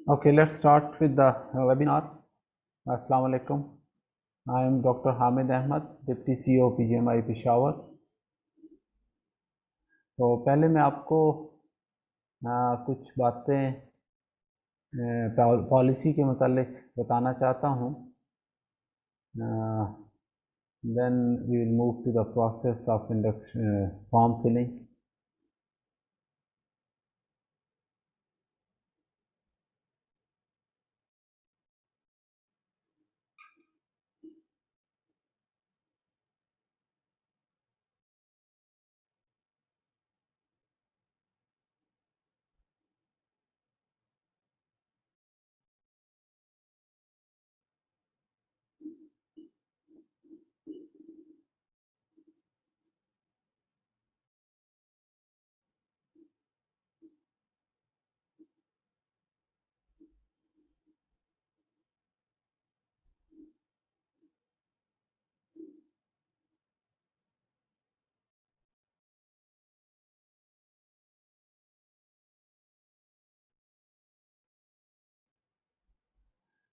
Okay, let's start with the webinar. Assalamu alaikum. I am Dr. Hamid Ahmad, Deputy CEO PGMI Peshawar. तो पहले मैं आपको कुछ बातें पॉलिसी के मुतालिक बताना चाहता हूँ. Then we will move to the process of form filling.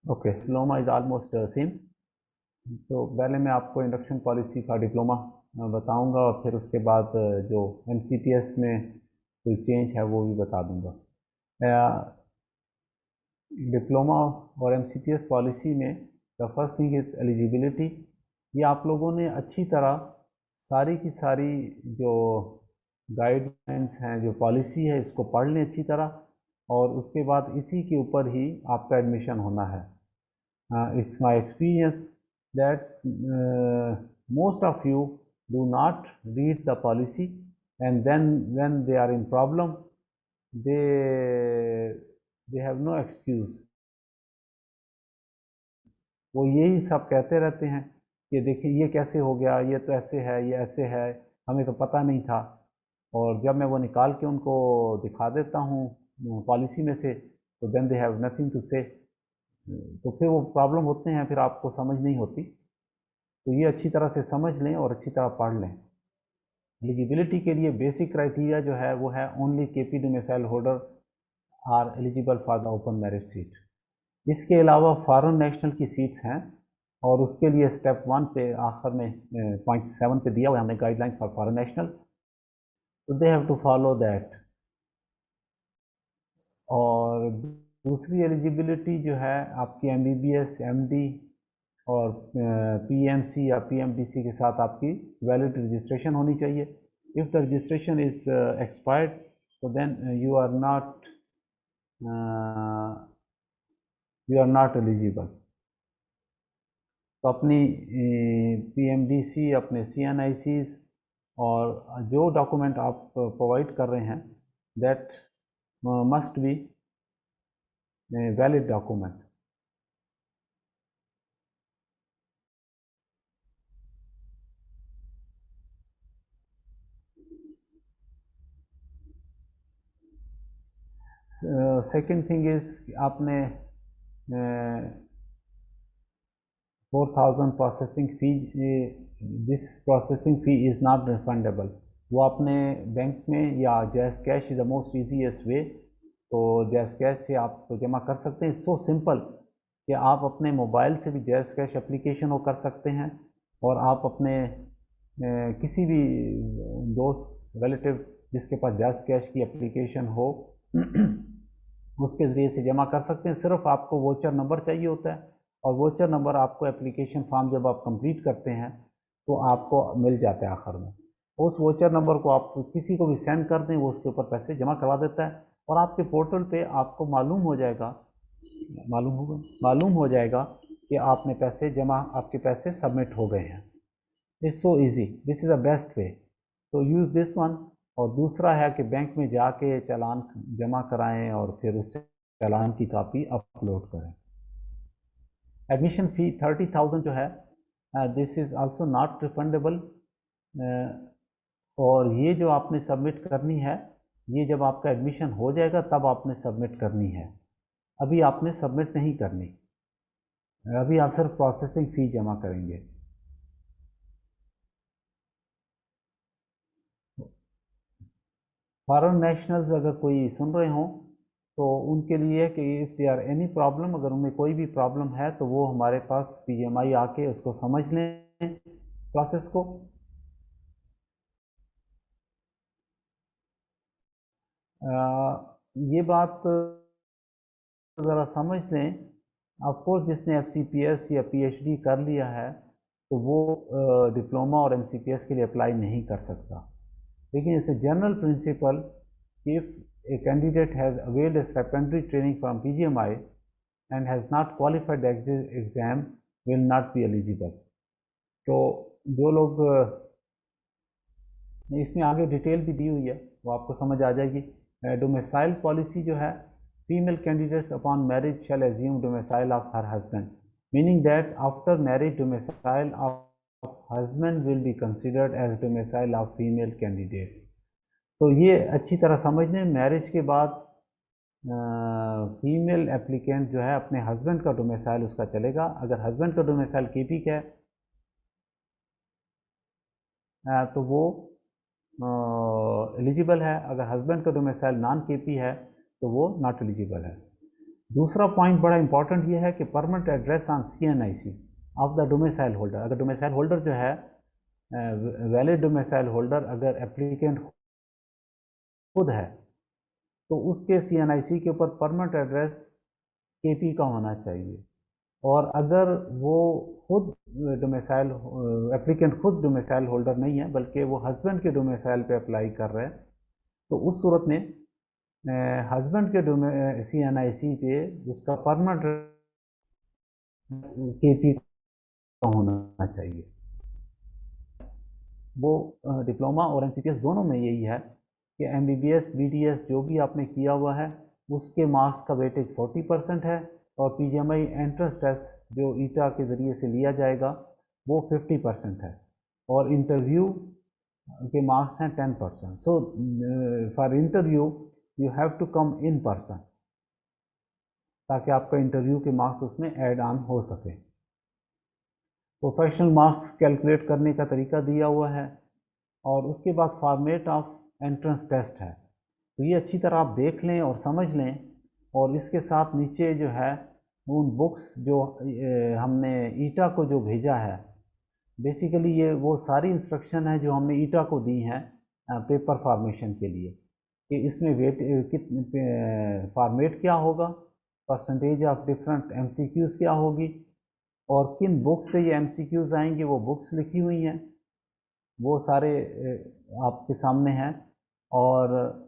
Okay, diploma is almost same. तो पहले मैं आपको इंडक्शन पॉलिसी का डिप्लोमा बताऊंगा और फिर उसके बाद जो MCPS में कोई चेंज है वो भी बता दूंगा. डिप्लोमा और MCPS पॉलिसी में the first thing is eligibility. ये आप लोगों ने अच्छी तरह सारी की सारी जो गाइडलाइंस हैं, जो पॉलिसी है, इसको पढ़ लें अच्छी तरह और उसके बाद इसी के ऊपर ही आपका एडमिशन होना है. It's my experience that most of you do not read the policy, and then when they are in problem, they have no excuse. वो यही सब कहते रहते हैं कि देखिए ये कैसे हो गया, ये तो ऐसे है, ये ऐसे है, हमें तो पता नहीं था. और जब मैं वो निकाल के उनको दिखा देता हूँ पॉलिसी में से, तो then they have nothing to say. तो फिर वो प्रॉब्लम होते हैं, फिर आपको समझ नहीं होती. तो ये अच्छी तरह से समझ लें और अच्छी तरह पढ़ लें. एलिजिबिलिटी के लिए बेसिक क्राइटेरिया जो है वो है only KP domicile holder are eligible for the open merit seat. इसके अलावा फॉरेन नेशनल की सीट्स हैं और उसके लिए स्टेप 1 पे आखिर में पॉइंट 7 पे दिया हुआ है हमने गाइडलाइन फॉर फॉरेन नेशनल. तो they have to follow that. और दूसरी एलिजिबिलिटी जो है आपकी MBBS, MD और PMC या PMDC के साथ आपकी वैलिड रजिस्ट्रेशन होनी चाहिए. If the registration is expired तो then you are not eligible. तो अपनी PMDC, अपने CNICs और जो डॉक्यूमेंट आप प्रोवाइड कर रहे हैं that must be valid document. Second thing is आपने 4,000 processing fee, this processing fee is not refundable. वो आपने बैंक में या जैस cash is the most easiest वे. तो जैस कैश से आप जमा कर सकते हैं. सो सिंपल कि आप अपने मोबाइल से भी जैस कैश एप्लीकेशन वो कर सकते हैं और आप अपने किसी भी दोस्त रिलेटिव जिसके पास जैस कैश की एप्लीकेशन हो उसके ज़रिए से जमा कर सकते हैं. सिर्फ आपको वोचर नंबर चाहिए होता है और वोचर नंबर आपको एप्लीकेशन फॉर्म जब आप कंप्लीट करते हैं तो आपको मिल जाता है आखिर में. उस वोचर नंबर को आप किसी को भी सेंड कर दें, वो उसके ऊपर पैसे जमा करवा देता है और आपके पोर्टल पे आपको मालूम हो जाएगा कि आपने पैसे जमा, आपके पैसे सबमिट हो गए हैं. It's so easy. This is the best way. तो यूज़ दिस वन. और दूसरा है कि बैंक में जाके चालान जमा कराएं और फिर उस चालान की कॉपी अपलोड करें. एडमिशन फ़ी 30,000 जो है this is also not refundable. और ये जो आपने सबमिट करनी है, ये जब आपका एडमिशन हो जाएगा तब आपने सबमिट करनी है. अभी आपने सबमिट नहीं करनी. अभी आप सिर्फ प्रोसेसिंग फ़ी जमा करेंगे. फॉरेन नेशनल्स अगर कोई सुन रहे हों तो उनके लिए कि if they are any problem, अगर उनमें कोई भी प्रॉब्लम है तो वो हमारे पास PGMI आके उसको समझ लें प्रोसेस को। ये बात ज़रा समझ लें, ऑफकोर्स जिसने FCPS या PhD कर लिया है तो वो डिप्लोमा और MCPS के लिए अप्लाई नहीं कर सकता, लेकिन it's a general principle, if a candidate has availed a secondary training from PGMI and has not qualified the exam will not be eligible। तो जो लोग इसमें आगे डिटेल भी दी हुई है वो आपको समझ आ जाएगी। डोमिसाइल पॉलिसी जो है, female candidates upon marriage shall assume domicile of her husband, meaning that after marriage domicile of husband will be considered as domicile of female candidate. तो ये अच्छी तरह समझ लें, मैरिज के बाद फीमेल एप्लीकेंट जो है अपने हस्बैंड का डोमिसाइल उसका चलेगा। अगर हस्बैंड का डोमिसाइल KP का है तो वो एलिजिबल है, अगर हस्बैंड का डोमिसाइल नॉन KP है तो वो नॉट एलिजिबल है। दूसरा पॉइंट बड़ा इंपॉर्टेंट ये है कि permanent address on CNIC of the domicile holder. अगर डोमिसाइल होल्डर जो है वैलिड डोमिसाइल होल्डर अगर एप्लीकेंट खुद है तो उसके CNIC के ऊपर परमानेंट एड्रेस KP का होना चाहिए। और अगर वो खुद डोमिसाइल एप्लीकेंट खुद डोमिसाइल होल्डर नहीं है बल्कि वो हस्बैंड के डोमिसाइल पे अप्लाई कर रहे हैं तो उस सूरत में हस्बैंड के CNIC पे उसका परमानेंट KP का होना चाहिए। वो डिप्लोमा और MCPS दोनों में यही है कि MBBS BDS जो भी आपने किया हुआ है उसके मार्क्स का वेटेज 40% है और PGMI एंट्रेंस टेस्ट जो ईटा के ज़रिए से लिया जाएगा वो 50% है और इंटरव्यू के मार्क्स हैं 10%। So for interview you have to come in person ताकि आपका इंटरव्यू के मार्क्स उसमें ऐड ऑन हो सके। प्रोफेशनल मार्क्स कैलकुलेट करने का तरीका दिया हुआ है और उसके बाद फॉर्मेट ऑफ एंट्रेंस टेस्ट है। तो ये अच्छी तरह आप देख लें और समझ लें। और इसके साथ नीचे जो है उन बुक्स जो हमने ईटा को जो भेजा है, बेसिकली ये वो सारी इंस्ट्रक्शन है जो हमने ईटा को दी हैं पेपर फॉर्मेशन के लिए कि इसमें वेट फॉर्मेट क्या होगा, परसेंटेज ऑफ डिफरेंट MCQs क्या होगी और किन बुक्स से ये MCQs आएंगे वो बुक्स लिखी हुई हैं, वो सारे आपके सामने हैं। और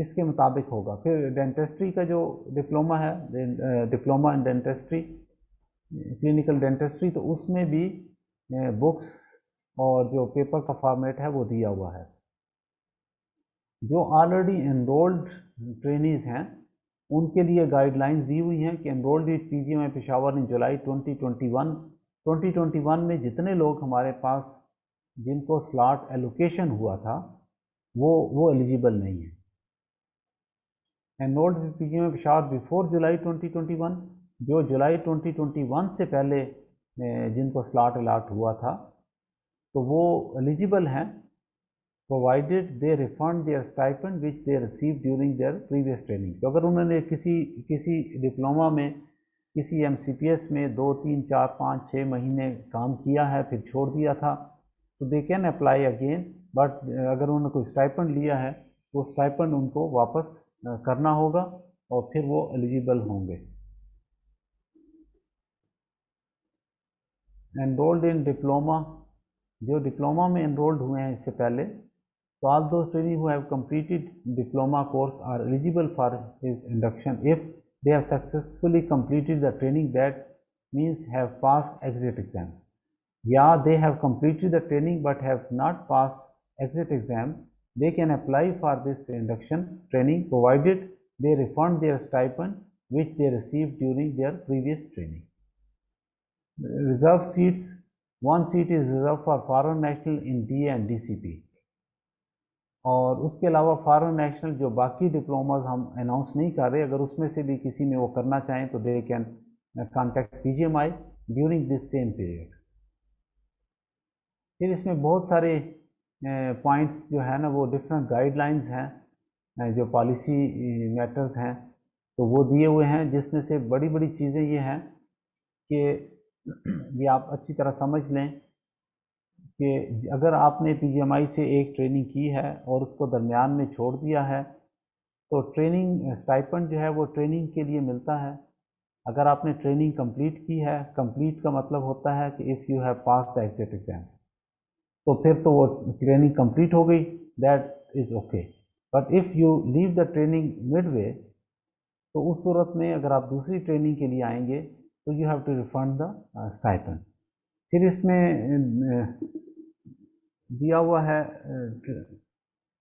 इसके मुताबिक होगा। फिर डेंटिस्ट्री का जो डिप्लोमा है, diploma in dentistry clinical dentistry, तो उसमें भी बुक्स और जो पेपर का फॉर्मेट है वो दिया हुआ है। जो ऑलरेडी एनरोल्ड ट्रेनीज़ हैं उनके लिए गाइडलाइंस दी हुई हैं कि एनरोल्ड विद PGMI पेशावर इन जुलाई 2021 में जितने लोग हमारे पास जिनको स्लॉट एलोकेशन हुआ था वो एलिजिबल नहीं है। Enrolled with PGMI Peshawar before जुलाई 2021, जो जुलाई 2021 से पहले जिनको स्लॉट अलाट हुआ था तो वो एलिजिबल हैं provided they refund their stipend which they receive during their previous training. तो अगर उन्होंने किसी डिप्लोमा में किसी MCPS में 2, 3, 4, 5, 6 महीने काम किया है फिर छोड़ दिया था तो they can apply again, but अगर उन्होंने कोई स्टाइपेंड लिया है तो स्टाइपेंड उनको वापस करना होगा और फिर वो एलिजिबल होंगे। एनरोल्ड इन डिप्लोमा, जो डिप्लोमा में एनरोल्ड हुए हैं इससे पहले, तो all those trainees who have completed diploma course are eligible for his induction if they have successfully completed the training, that means have passed exit exam. Yeah, they have completed the training but have not passed exit exam, they can apply for this induction training provided they refund their stipend which they received during their previous training. Reserve seats, one seat is reserved for foreign national in DA and DCP। और उसके अलावा foreign national जो बाकी diplomas हम announce नहीं कर रहे, अगर उसमें से भी किसी में वो करना चाहें तो they can contact PGMI during this same period. फिर इसमें बहुत सारे पॉइंट्स जो है ना वो डिफरेंट गाइडलाइंस हैं जो पॉलिसी मैटर्स हैं तो वो दिए हुए हैं, जिसमें से बड़ी बड़ी चीज़ें ये हैं कि ये आप अच्छी तरह समझ लें कि अगर आपने पीजीएमआई से एक ट्रेनिंग की है और उसको दरमियान में छोड़ दिया है तो ट्रेनिंग स्टाइपेंड जो है वो ट्रेनिंग के लिए मिलता है। अगर आपने ट्रेनिंग कंप्लीट की है, कंप्लीट का मतलब होता है कि if you have pass the exit exam, तो फिर तो वो ट्रेनिंग कंप्लीट हो गई, that is okay. But if you leave the training mid way, तो उस सूरत में अगर आप दूसरी ट्रेनिंग के लिए आएंगे तो you have to refund the stipend. फिर इसमें दिया हुआ है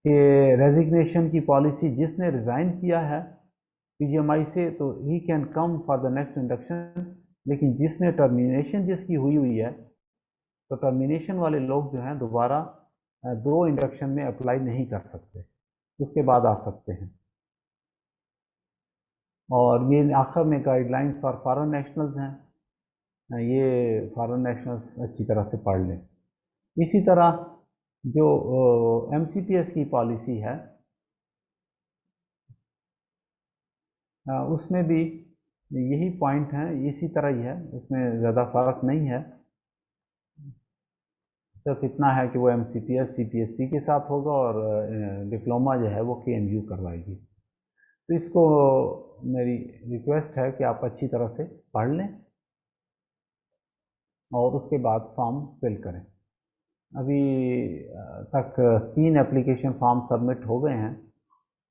कि रेजिग्नेशन की पॉलिसी, जिसने रिज़ाइन किया है पीजीएमआई से तो he can come for the next induction, लेकिन जिसने टर्मिनेशन जिसकी हुई हुई है तो टर्मिनेशन वाले लोग जो हैं दोबारा 2 इंडक्शन में अप्लाई नहीं कर सकते, उसके बाद आ सकते हैं। और ये आखिर में गाइडलाइंस फॉर फॉरेन नेशनल्स हैं, ये फॉरेन नेशनल्स अच्छी तरह से पढ़ लें। इसी तरह जो एमसीपीएस की पॉलिसी है उसमें भी यही पॉइंट हैं, इसी तरह ही है, उसमें ज़्यादा फ़र्क नहीं है। सिर्फ इतना है कि वो एमसीपीएस सीपीएसपी के साथ होगा और डिप्लोमा जो है वो केएनयू करवाएगी। तो इसको मेरी रिक्वेस्ट है कि आप अच्छी तरह से पढ़ लें और उसके बाद फॉर्म फिल करें। अभी तक 3 एप्लीकेशन फॉर्म सबमिट हो गए हैं।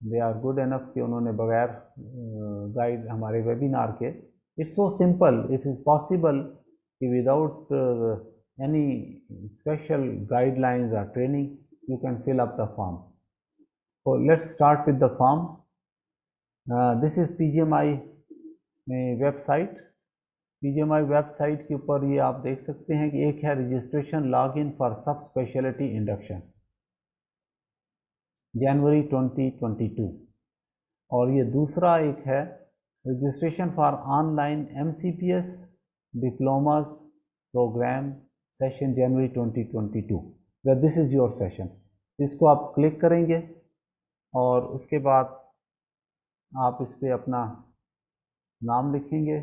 दे आर गुड इनफ कि उन्होंने बगैर गाइड हमारे वेबिनार के, it's so simple, it is possible कि विदाउट एनी स्पेशल गाइडलाइंस और training you can fill up the form. So let's start with the form. This is PGMI website. PGMI website के ऊपर ये आप देख सकते हैं कि एक है registration login for sub specialty induction January 2022, और ये दूसरा एक है registration for online MCPS diplomas program session January 2022। This is your session. इसको आप क्लिक करेंगे और उसके बाद आप इस पर अपना नाम लिखेंगे,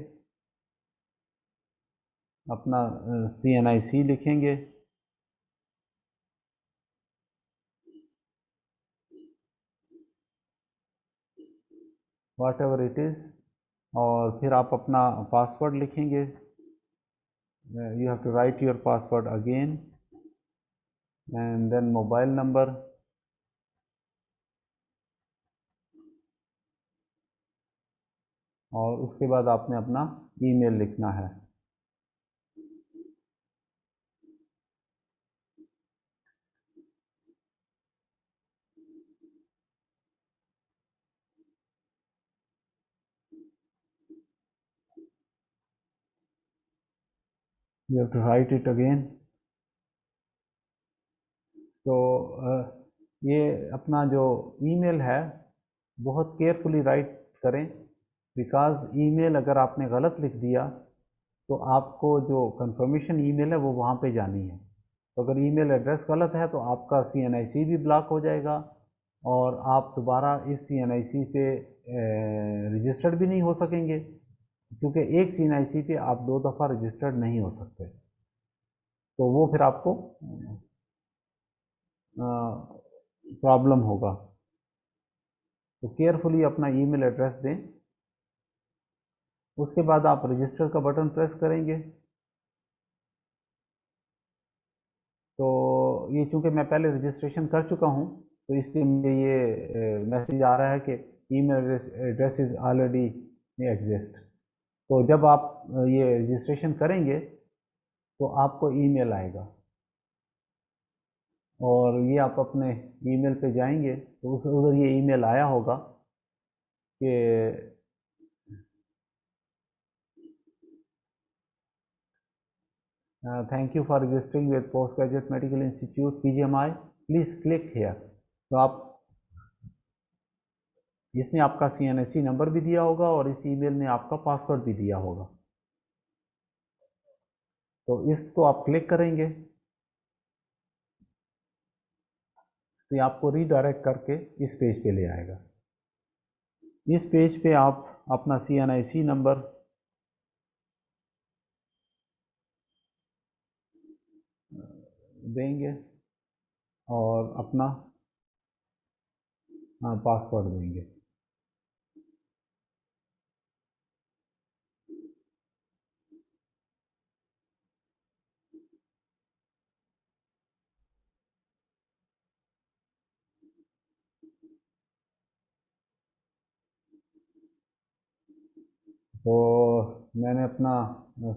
अपना CNIC लिखेंगे, वाट एवर इट इज़, और फिर आप अपना पासवर्ड लिखेंगे। You have to write your password again and then mobile number, और उसके बाद आपने अपना ईमेल लिखना है। You have to write it again. तो ये अपना जो ईमेल है बहुत केयरफुली राइट करें, बिकॉज़ ईमेल अगर आपने गलत लिख दिया तो आपको जो कंफर्मेशन ईमेल है वो वहाँ पे जानी है। तो अगर ईमेल एड्रेस गलत है तो आपका CNIC भी ब्लॉक हो जाएगा और आप दोबारा इस CNIC पे रजिस्टर्ड भी नहीं हो सकेंगे, क्योंकि एक CNIC पे आप 2 दफ़ा रजिस्टर्ड नहीं हो सकते। तो वो फिर आपको प्रॉब्लम होगा। तो केयरफुली अपना ईमेल एड्रेस दें। उसके बाद आप रजिस्टर का बटन प्रेस करेंगे। तो ये चूँकि मैं पहले रजिस्ट्रेशन कर चुका हूँ तो इसलिए मुझे ये मैसेज आ रहा है कि email address is already exist. तो जब आप ये रजिस्ट्रेशन करेंगे तो आपको ईमेल आएगा और ये आप अपने ईमेल पे जाएंगे तो उधर ये ईमेल आया होगा कि thank you for registering with post graduate medical institute PGMI, please click here. तो आप इसमें आपका CNIC नंबर भी दिया होगा और इस ईमेल में आपका पासवर्ड भी दिया होगा। तो इसको आप क्लिक करेंगे तो ये आपको रीडायरेक्ट करके इस पेज पे ले आएगा। इस पेज पे आप अपना CNIC नंबर देंगे और अपना पासवर्ड देंगे। तो मैंने अपना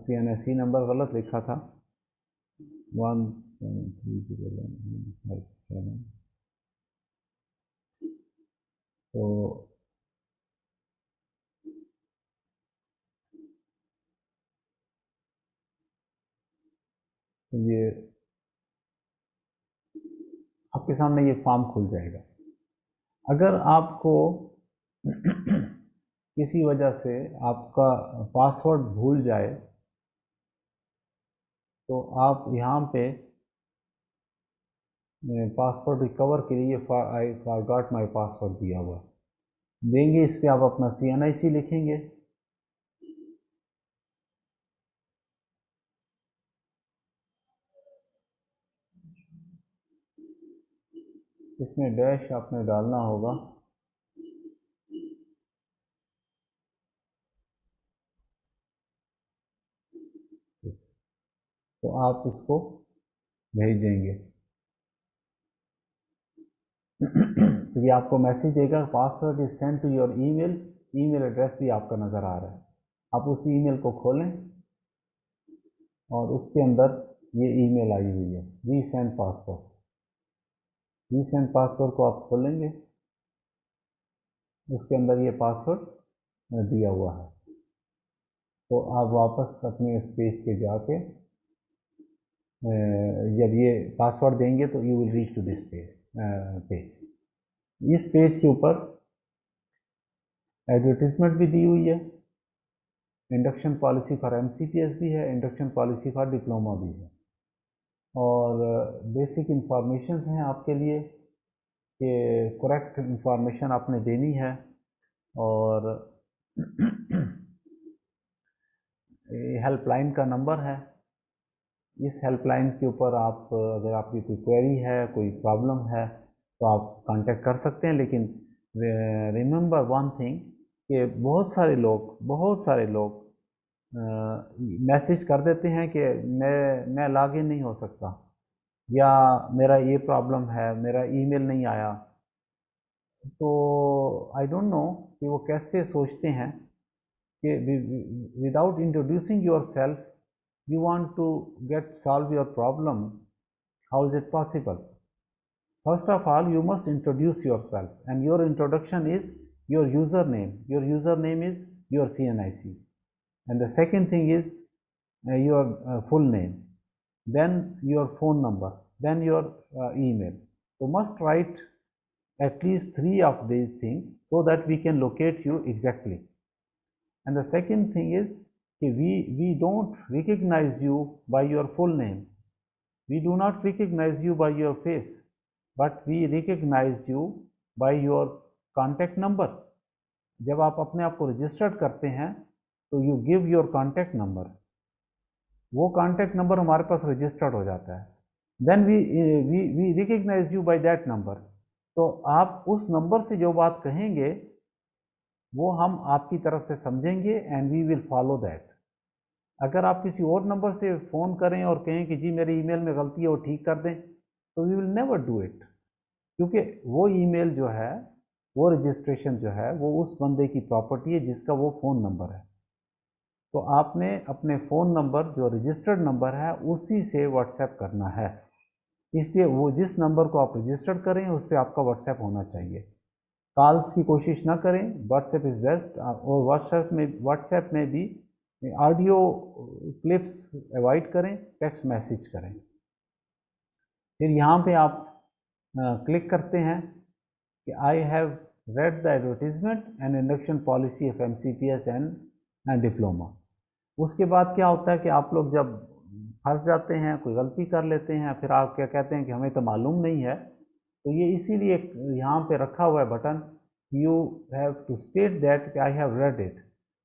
CNIC नंबर गलत लिखा था, 17301157। तो ये आपके सामने ये फॉर्म खुल जाएगा। अगर आपको किसी वजह से आपका पासवर्ड भूल जाए तो आप यहाँ पे पासवर्ड रिकवर के लिए आई फॉरगॉट माय पासवर्ड दिया हुआ देंगे। इस पर आप अपना CNIC लिखेंगे। इसमें डैश आपने डालना होगा। तो आप उसको भेज देंगे। तो ये आपको मैसेज देगा, password is send to your email. Email address भी आपका नज़र आ रहा है। आप उस ईमेल को खोलें और उसके अंदर ये ईमेल आई हुई है, रीसेंड पासवर्ड। रीसेंड पासवर्ड को आप खोलेंगे, उसके अंदर ये पासवर्ड दिया हुआ है। तो आप वापस अपने उस पेज पे जाके जब ये पासवर्ड देंगे तो you will reach to this page. इस पेज के ऊपर एडवर्टीजमेंट भी दी हुई है, इंडक्शन पॉलिसी फॉर MCPS भी है, इंडक्शन पॉलिसी फॉर डिप्लोमा भी है, और बेसिक इंफॉर्मेशन हैं आपके लिए कि करेक्ट इंफॉर्मेशन आपने देनी है। और हेल्पलाइन का नंबर है। इस हेल्पलाइन के ऊपर आप अगर आपकी कोई क्वेरी है, कोई प्रॉब्लम है, तो आप कांटेक्ट कर सकते हैं। लेकिन रिमेंबर वन थिंग कि बहुत सारे लोग मैसेज कर देते हैं कि मैं लॉगिन नहीं हो सकता, या मेरा ये प्रॉब्लम है, मेरा ईमेल नहीं आया। तो आई डोंट नो कि वो कैसे सोचते हैं कि without introducing your self you want to solve your problem. How is it possible? First of all, you must introduce yourself, and your introduction is your username. Your username is your CNIC, and the second thing is your full name, then your phone number, then your email. So must write at least 3 of these things so that we can locate you exactly. And the second thing is we don't recognize you by your full name. We do not recognize you by your face, but we recognize you by your contact number. जब आप अपने आप को registered करते हैं तो you give your contact number, वो contact number हमारे पास रजिस्टर्ड हो जाता है। Then we recognize you by that number. तो आप उस नंबर से जो बात कहेंगे वो हम आपकी तरफ से समझेंगे and we will follow that. अगर आप किसी और नंबर से फ़ोन करें और कहें कि जी मेरे ईमेल में गलती है वो ठीक कर दें, तो we will never do it, क्योंकि वो ईमेल जो है, वो रजिस्ट्रेशन जो है, वो उस बंदे की प्रॉपर्टी है जिसका वो फ़ोन नंबर है। तो आपने अपने फ़ोन नंबर जो रजिस्टर्ड नंबर है उसी से व्हाट्सएप करना है। इसलिए वो जिस नंबर को आप रजिस्टर्ड करें उस पर आपका व्हाट्सएप होना चाहिए। कॉल्स की कोशिश ना करें, व्हाट्सएप इज़ बेस्ट। और व्हाट्सएप में भी ऑडियो क्लिप्स अवॉइड करें, टेक्स्ट मैसेज करें। फिर यहाँ पे आप क्लिक करते हैं कि आई have read the advertisement and induction policy of MCPS and diploma. उसके बाद क्या होता है कि आप लोग जब फंस जाते हैं, कोई गलती कर लेते हैं, फिर आप क्या कहते हैं कि हमें तो मालूम नहीं है। तो ये इसीलिए यहाँ पे रखा हुआ है button, you have to state that I have read it.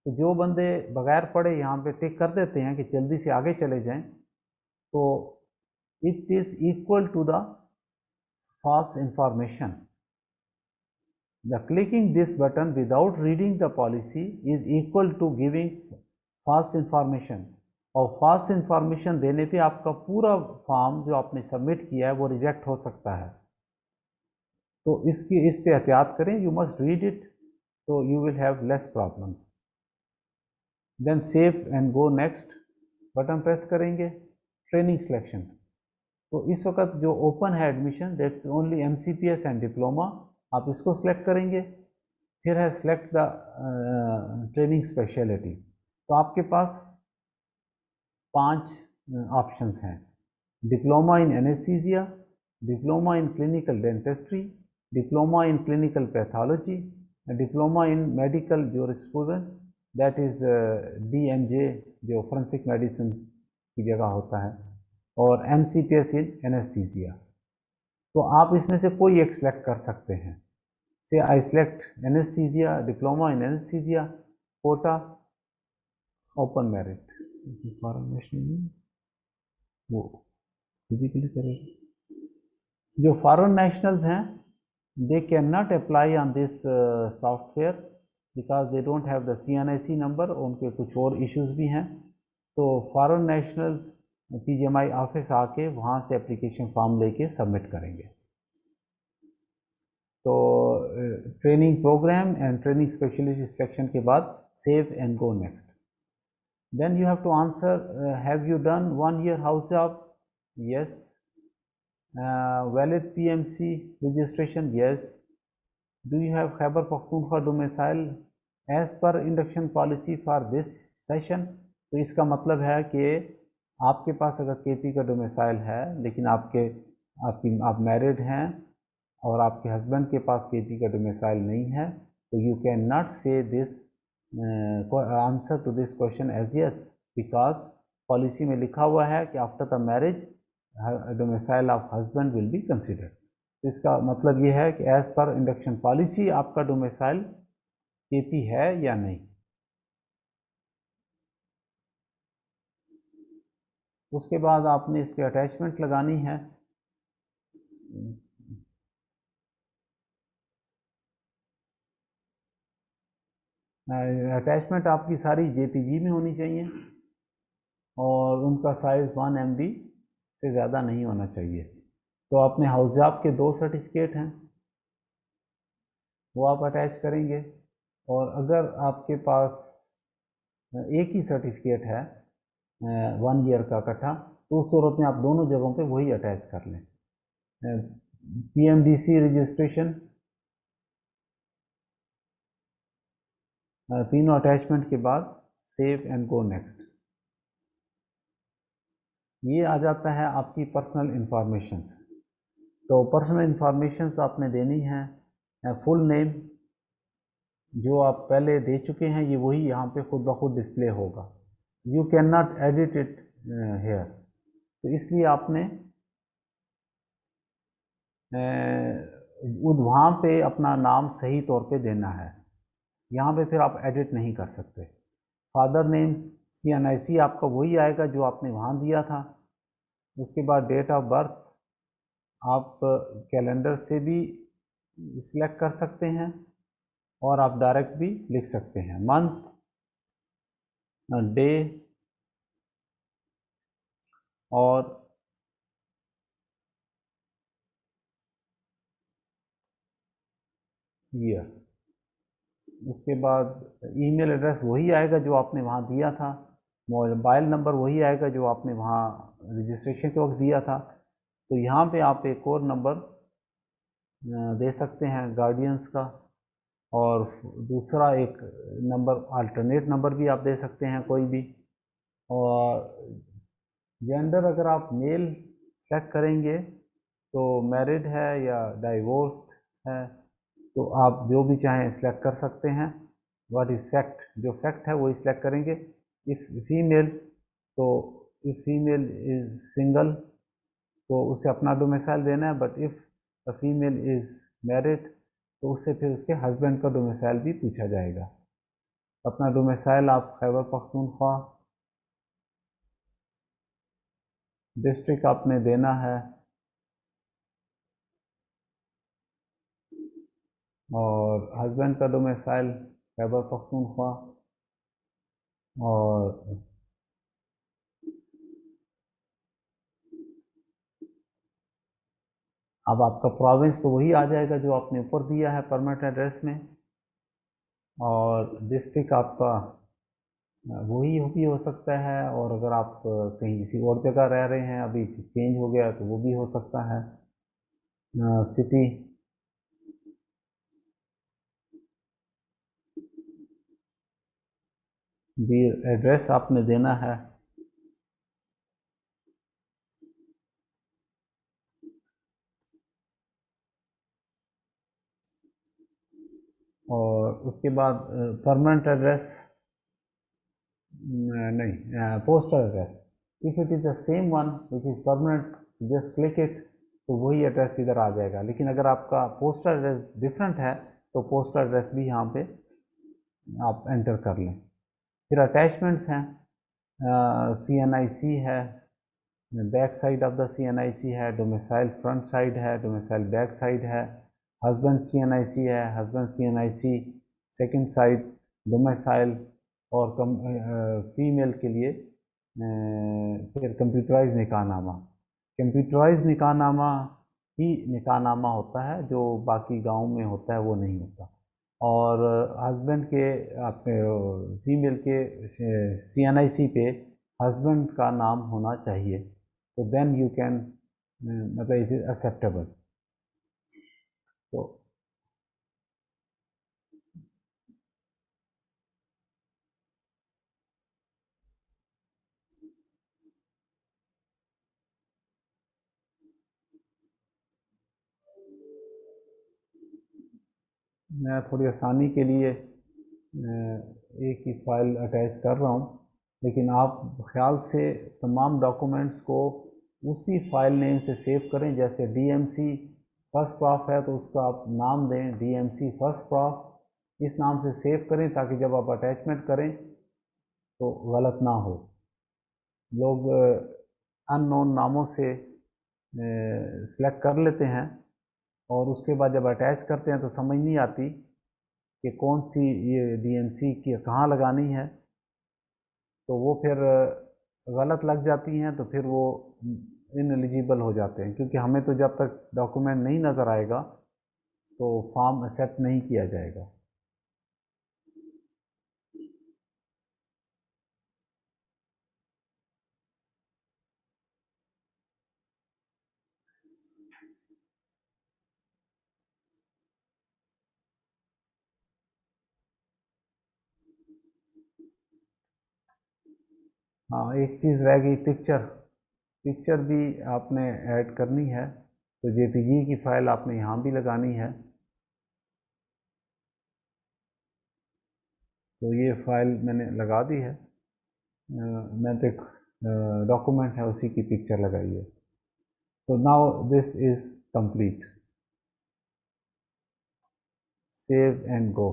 तो जो बंदे बगैर पढ़े यहाँ पे टिक कर देते हैं कि जल्दी से आगे चले जाएं, तो it is equal to the false information. The clicking this button without reading the policy is equal to giving false information. और false information देने पे आपका पूरा फॉर्म जो आपने सबमिट किया है वो रिजेक्ट हो सकता है। तो इस पे एहतियात करें, यू मस्ट रीड इट, तो you will have less problems. Then save and go next button press करेंगे। ट्रेनिंग सिलेक्शन, तो इस वक्त जो ओपन है admission, that's only MCPS and diploma, आप इसको सिलेक्ट करेंगे। फिर है सिलेक्ट द ट्रेनिंग स्पेशलिटी, तो आपके पास 5 ऑप्शंस हैं। Diploma in anaesthesia, diploma in clinical dentistry, diploma in clinical pathology, diploma in medical jurisprudence, that is DMJ जो फोरेंसिक मेडिसिन की जगह होता है, और MCPS इन एनेस्थीसिया। तो आप इसमें से कोई एक सिलेक्ट कर सकते हैं। Say I select anesthesia, diploma in anesthesia, quota, open merit. Foreign national वो फिजिकली करेगा। जो फॉरेन नेशनल्स हैं, they can not apply on this software because they don't have the CNIC number, उनके कुछ और इश्यूज भी हैं। तो फॉरेन नेशनल्स PGMI ऑफिस आके वहाँ से एप्लीकेशन फॉर्म लेके सबमिट करेंगे। तो training program and training specialist selection के बाद save and go next. Then you have to answer, have you done 1 year house job? Yes. Valid PMC registration? Yes. Do you have Khyber Pakhtunkhwa domicile as per induction policy for this session? तो इसका मतलब है कि आपके पास अगर KP का domicile है, लेकिन आप मैरिड हैं और आपके हस्बैंड के पास KP का डोमिसाइल नहीं है, तो you can not say this answer to this question as yes, because policy में लिखा हुआ है कि after the marriage domicile of husband will be considered. तो इसका मतलब ये है कि एज पर इंडक्शन पॉलिसी आपका डोमिसाइल KP है या नहीं। उसके बाद आपने इस पर अटैचमेंट लगानी है। अटैचमेंट आपकी सारी JPG में होनी चाहिए और उनका साइज़ 1 MB से ज़्यादा नहीं होना चाहिए। तो अपने हाउस जॉब के 2 सर्टिफिकेट हैं, वो आप अटैच करेंगे। और अगर आपके पास एक ही सर्टिफिकेट है 1 year का इकट्ठा, तो उस सूरत में आप दोनों जगहों पे वही अटैच कर लें। PMDC रजिस्ट्रेशन, तीनों अटैचमेंट के बाद सेव एंड गो नेक्स्ट। ये आ जाता है आपकी पर्सनल इंफॉर्मेशंस। तो पर्सनल इंफॉर्मेशंस आपने देनी है। फुल नेम जो आप पहले दे चुके हैं, ये वही यहाँ पे खुद ब खुद डिस्प्ले होगा। You can not edit it here, तो इसलिए आपने वहाँ पे अपना नाम सही तौर पे देना है। यहाँ पे फिर आप एडिट नहीं कर सकते। फादर नेम CNIC आपका वही आएगा जो आपने वहाँ दिया था। उसके बाद डेट ऑफ बर्थ आप कैलेंडर से भी सिलेक्ट कर सकते हैं और आप डायरेक्ट भी लिख सकते हैं। मंथ, डे और ईयर। उसके बाद ईमेल एड्रेस वही आएगा जो आपने वहाँ दिया था। मोबाइल नंबर वही आएगा जो आपने वहाँ रजिस्ट्रेशन के वक्त दिया था। तो यहाँ पे आप एक और नंबर दे सकते हैं गार्डियंस का, और दूसरा एक नंबर अल्टरनेट नंबर भी आप दे सकते हैं कोई भी। और जेंडर अगर आप मेल सेलेक्ट करेंगे तो मैरिड है या डाइवोर्स्ड है, तो आप जो भी चाहें सिलेक्ट कर सकते हैं। व्हाट इज़ फैक्ट, जो फैक्ट है वही सिलेक्ट करेंगे। इफ़ फीमेल, तो इफ़ फीमेल इज़ सिंगल तो उसे अपना डोमिसाइल देना है, but if the female is married तो उससे फिर उसके हस्बैंड का डोमिसाइल भी पूछा जाएगा। अपना डोमिसाइल आप खैबर पख्तूनख्वा, डिस्ट्रिक्ट आपने देना है, और हस्बैंड का डोमिसाइल खैबर पख्तूनख्वा, और अब आपका प्रोविंस तो वही आ जाएगा जो आपने ऊपर दिया है परमानेंट एड्रेस में, और डिस्ट्रिक्ट आपका वही भी हो सकता है, और अगर आप कहीं किसी और जगह रह रहे हैं अभी चेंज हो गया तो वो भी हो सकता है। सिटी, भी एड्रेस आपने देना है, और उसके बाद परमानेंट एड्रेस नहीं, postal address. If it is the same one which is permanent, just click it, तो वही एड्रेस इधर आ जाएगा। लेकिन अगर आपका पोस्टल एड्रेस डिफरेंट है तो पोस्टल एड्रेस भी यहाँ पे आप एंटर कर लें। फिर अटैचमेंट्स हैं, CNIC है, back side of the CNIC है, डोमिसाइल फ्रंट साइड है, डोमिसाइल बैक साइड है, हस्बैंड CNIC है, husband CNIC second side, domicile, और फीमेल के लिए फिर कंप्यूटराइज निकाहनामा। कंप्यूटराइज निकाहनामा ही निकाहनामा होता है, जो बाकी गांव में होता है वो नहीं होता। और हस्बैंड के अपने फीमेल के CNIC पे हस्बैंड का नाम होना चाहिए, तो देन यू कैन, मतलब इट इज़ एक्सेप्टेबल। तो मैं थोड़ी आसानी के लिए एक ही फाइल अटैच कर रहा हूँ, लेकिन आप ख्याल से तमाम डॉक्यूमेंट्स को उसी फाइल नेम से सेव करें। जैसे DMC फर्स्ट प्रॉफ है तो उसका आप नाम दें DMC फर्स्ट प्रॉफ, इस नाम से सेव करें ताकि जब आप अटैचमेंट करें तो गलत ना हो। लोग अननोन नामों से सिलेक्ट कर लेते हैं, और उसके बाद जब अटैच करते हैं तो समझ नहीं आती कि कौन सी ये DMC की कहाँ लगानी है, तो वो फिर गलत लग जाती हैं, तो फिर वो इनएलिजिबल हो जाते हैं, क्योंकि हमें तो जब तक डॉक्यूमेंट नहीं नज़र आएगा तो फॉर्म एक्सेप्ट नहीं किया जाएगा। हाँ, एक चीज़ रह गई, पिक्चर। पिक्चर भी आपने ऐड करनी है, तो JPG की फ़ाइल आपने यहाँ भी लगानी है। तो ये फाइल मैंने लगा दी है, मैं तो एक डॉक्यूमेंट है उसी की पिक्चर लगाई है। तो now this is complete, save and गो।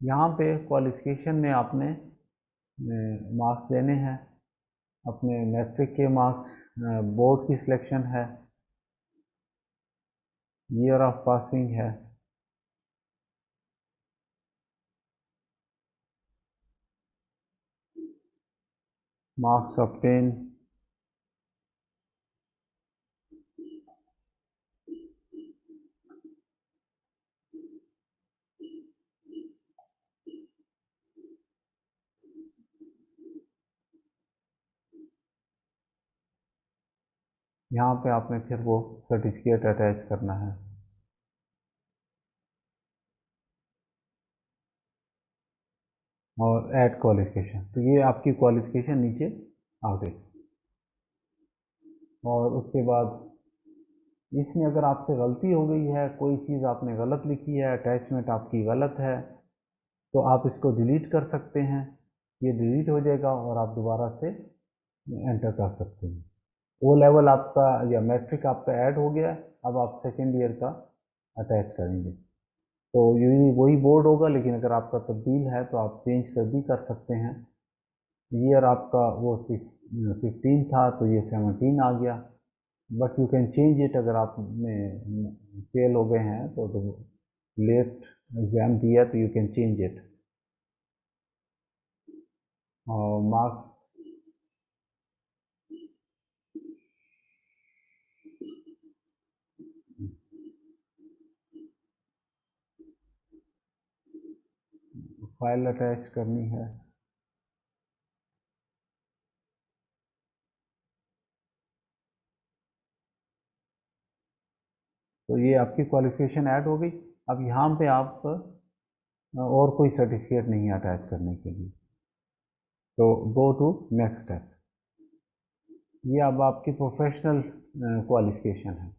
यहाँ पे क्वालिफिकेशन में आपने मार्क्स देने हैं, अपने मैट्रिक के मार्क्स, बोर्ड की सिलेक्शन है, ईयर ऑफ पासिंग है, मार्क्स ऑब्टेन, यहाँ पे आपने फिर वो सर्टिफिकेट अटैच करना है। और ऐड क्वालिफिकेशन, तो ये आपकी क्वालिफिकेशन नीचे आ गई। और उसके बाद इसमें अगर आपसे गलती हो गई है, कोई चीज़ आपने गलत लिखी है, अटैचमेंट आपकी गलत है, तो आप इसको डिलीट कर सकते हैं। ये डिलीट हो जाएगा और आप दोबारा से एंटर कर सकते हैं। वो लेवल आपका या मैट्रिक आपका ऐड हो गया, अब आप सेकेंड ईयर का अटैच करेंगे। तो ये वही बोर्ड होगा, लेकिन अगर आपका तब्दील है तो आप चेंज कर सकते हैं। ईयर आपका वो 15 था तो ये 17 आ गया, but you can change it. अगर आप में फेल हो गए हैं तो लेट एग्ज़ाम दिया तो यू कैन चेंज इट। और मार्क्स फाइल अटैच करनी है। तो ये आपकी क्वालिफिकेशन ऐड हो गई। अब यहाँ पे आप और कोई सर्टिफिकेट नहीं अटैच करने के लिए, तो गो टू नेक्स्ट स्टेप। ये अब आपकी प्रोफेशनल क्वालिफिकेशन है।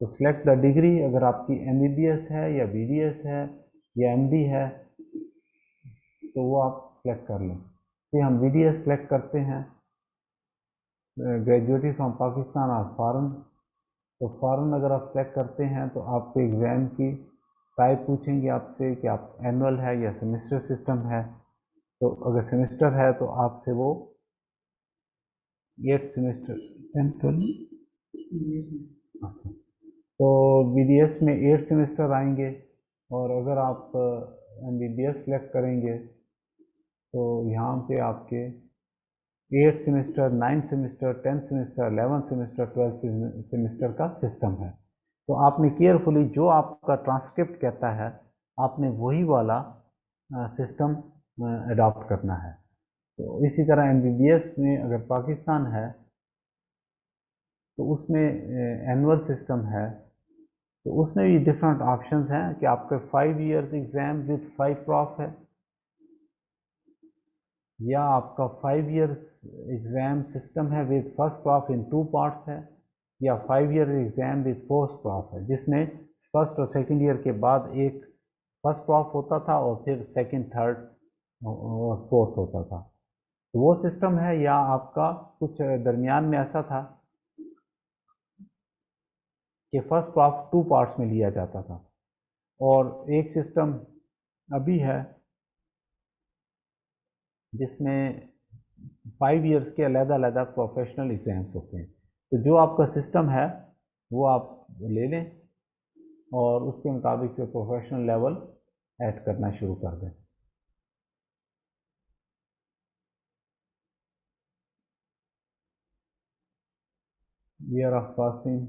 तो सिलेक्ट द डिग्री, अगर आपकी MBBS है या BDS है या MD है तो वो आप सेलेक्ट कर लें। फिर हम BDS सेलेक्ट करते हैं, ग्रेजुएटेड फ्रॉम पाकिस्तान और फॉरेन। तो फॉरेन अगर आप सेलेक्ट करते हैं तो आपको एग्ज़ाम की टाइप पूछेंगे आपसे कि आप एनुअल है या सेमेस्टर सिस्टम है। तो अगर सेमेस्टर है तो आपसे वो 8 सेमेस्टर 10 अच्छा, तो BDS में 8 सेमेस्टर आएंगे। और अगर आप MBBS सेलेक्ट करेंगे तो यहाँ पे आपके 8 semester, 9 semester, 10 semester, 11 semester, 12 semester का सिस्टम है। तो आपने केयरफुली जो आपका ट्रांसक्रिप्ट कहता है आपने वही वाला सिस्टम अडॉप्ट करना है। तो इसी तरह MBBS में अगर पाकिस्तान है तो उसमें एनुअल सिस्टम है, तो उसमें भी डिफरेंट ऑप्शंस हैं कि आपके 5 इयर्स एग्ज़ाम विद 5 प्रॉफ है, या आपका 5 इयर्स एग्ज़ाम सिस्टम है with first prof in 2 parts है, या 5 year exam with fourth prof है, जिसमें फर्स्ट और सेकंड ईयर के बाद एक फर्स्ट प्रॉफ होता था और फिर सेकंड, थर्ड और फोर्थ होता था। तो वो सिस्टम है, या आपका कुछ दरमियान में ऐसा था कि फर्स्ट प्रॉफ 2 पार्ट्स में लिया जाता था। और एक सिस्टम अभी है जिसमें 5 इयर्स के अलग-अलग प्रोफेशनल एग्ज़ाम्स होते हैं। तो जो आपका सिस्टम है वो आप ले लें और उसके मुताबिक फिर प्रोफेशनल लेवल ऐड करना शुरू कर दें। ईयर ऑफ पासिंग,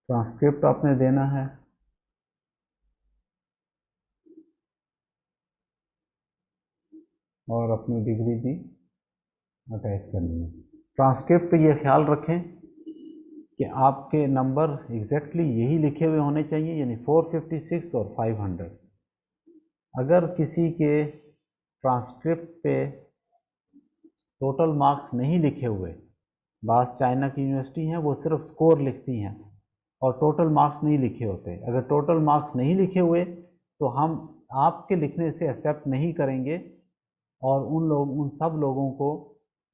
ट्रांसक्रिप्ट आपने देना है, और अपनी डिग्री भी अटैच करनी है। ट्रांसक्रिप्ट पे ये ख्याल रखें कि आपके नंबर एग्जैक्टली यही लिखे हुए होने चाहिए, यानी 456 और 500। अगर किसी के ट्रांसक्रिप्ट पे टोटल मार्क्स नहीं लिखे हुए, बास चाइना की यूनिवर्सिटी हैं वो सिर्फ स्कोर लिखती हैं और टोटल मार्क्स नहीं लिखे होते। अगर टोटल मार्क्स नहीं लिखे हुए तो हम आपके लिखने से एक्सेप्ट नहीं करेंगे, और उन सब लोगों को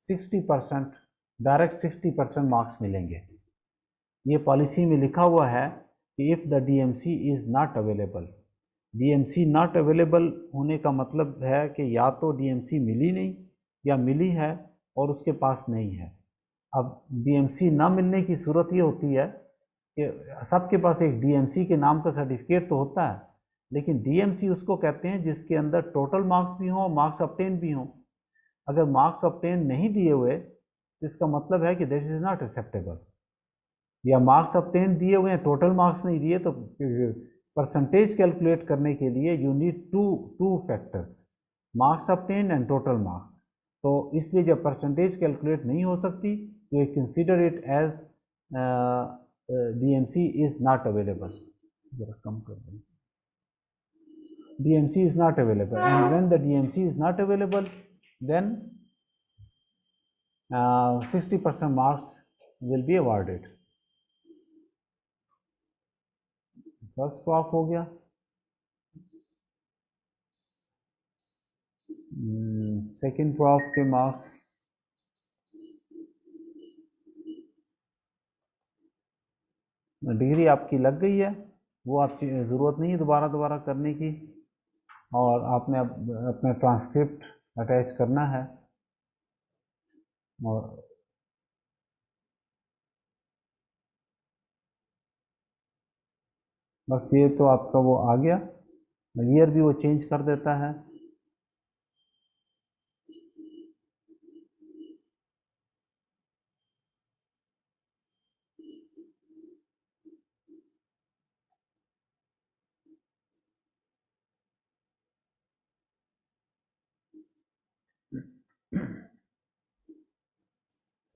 60% डायरेक्ट 60% मार्क्स मिलेंगे। ये पॉलिसी में लिखा हुआ है कि if the DMC is not available. DMC not available होने का मतलब है कि या तो DMC मिली नहीं या मिली है और उसके पास नहीं है। अब DMC ना मिलने की सूरत ये होती है कि सबके पास एक DMC के नाम का सर्टिफिकेट तो होता है, लेकिन DMC उसको कहते हैं जिसके अंदर टोटल मार्क्स भी हों, मार्क्स ऑब्टेन भी हों। अगर मार्क्स ऑब्टेन नहीं दिए हुए तो इसका मतलब है कि दिस इज़ नॉट एक्सेप्टेबल। या मार्क्स ऑब्टेन दिए हुए हैं, टोटल मार्क्स नहीं दिए, तो परसेंटेज कैलकुलेट करने के लिए you need two factors, marks obtain and total marks. तो इसलिए जब परसेंटेज कैलकुलेट नहीं हो सकती तो ये consider it as DMC is not available. जरा कम कर दें। DMC is not available, and when the DMC is not available, then 60% marks will be awarded. First prof हो गया। सेकंड प्रॉफ के मार्क्स डिग्री आपकी लग गई है, वो आप ज़रूरत नहीं है दोबारा करने की, और आपने अपना ट्रांसक्रिप्ट अटैच करना है। और बस ये तो आपका वो आ गया, ईयर भी वो चेंज कर देता है।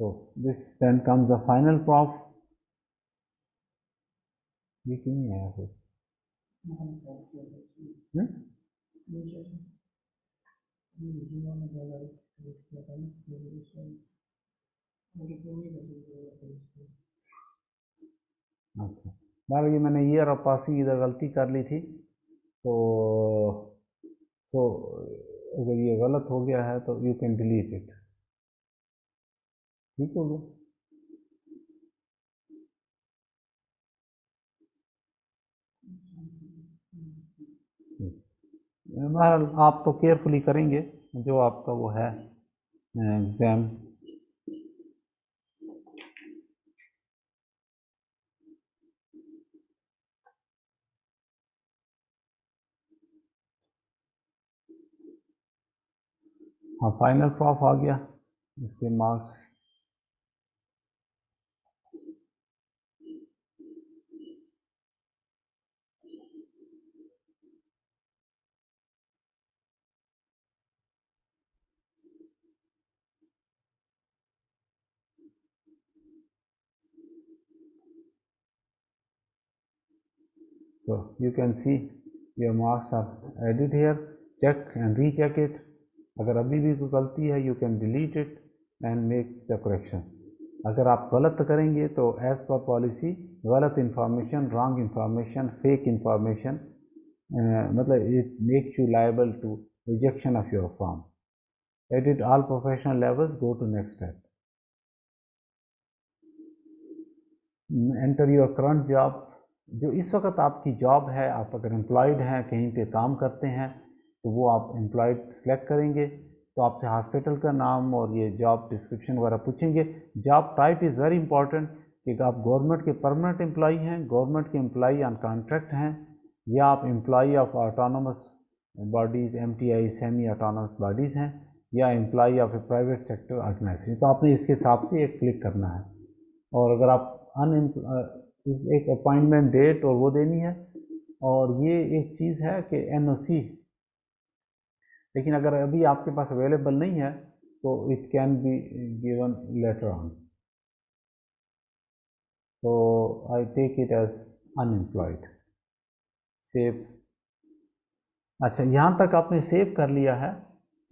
So this then comes the final prof। ये क्यों नहीं आया फिर? अच्छा, बार ये मैंने ईयर ऑफ पासिंग इधर गलती कर ली थी, तो अगर ये गलत हो गया है तो यू कैन डिलीट इट। ठीक हो गया। बहरहाल आप तो केयरफुली करेंगे जो आपका वो है एग्ज़ाम। हाँ, फाइनल प्रॉफ आ गया, इसके marks so you can see your marks are added here, check and recheck it। अगर अभी भी कोई गलती है you can delete it and make the correction। अगर आप गलत करेंगे तो as per policy गलत information, wrong information, fake information मतलब it makes you liable to rejection of your form। Edit all professional levels, go to next step। Enter your current job। जो इस वक्त आपकी जॉब है, आप अगर एम्प्लॉयड हैं, कहीं पे काम करते हैं, तो वो आप एम्प्लॉयड सेलेक्ट करेंगे, तो आपसे हॉस्पिटल का नाम और ये जॉब डिस्क्रिप्शन वगैरह पूछेंगे। Job type is very important कि आप गवर्नमेंट के परमानेंट एम्प्लॉई हैं, गवर्नमेंट के एम्प्लॉई ऑन कॉन्ट्रैक्ट हैं, या आप employee of autonomous bodies, MTI semi autonomous bodies हैं, या employee of a private sector organization. तो आपने इसके हिसाब से एक क्लिक करना है। और अगर आप एक अपॉइंटमेंट डेट और वो देनी है, और ये एक चीज़ है कि NOC, लेकिन अगर अभी आपके पास अवेलेबल नहीं है तो it can be given later on. तो I take it as unemployed. Save. अच्छा, यहाँ तक आपने सेव कर लिया है,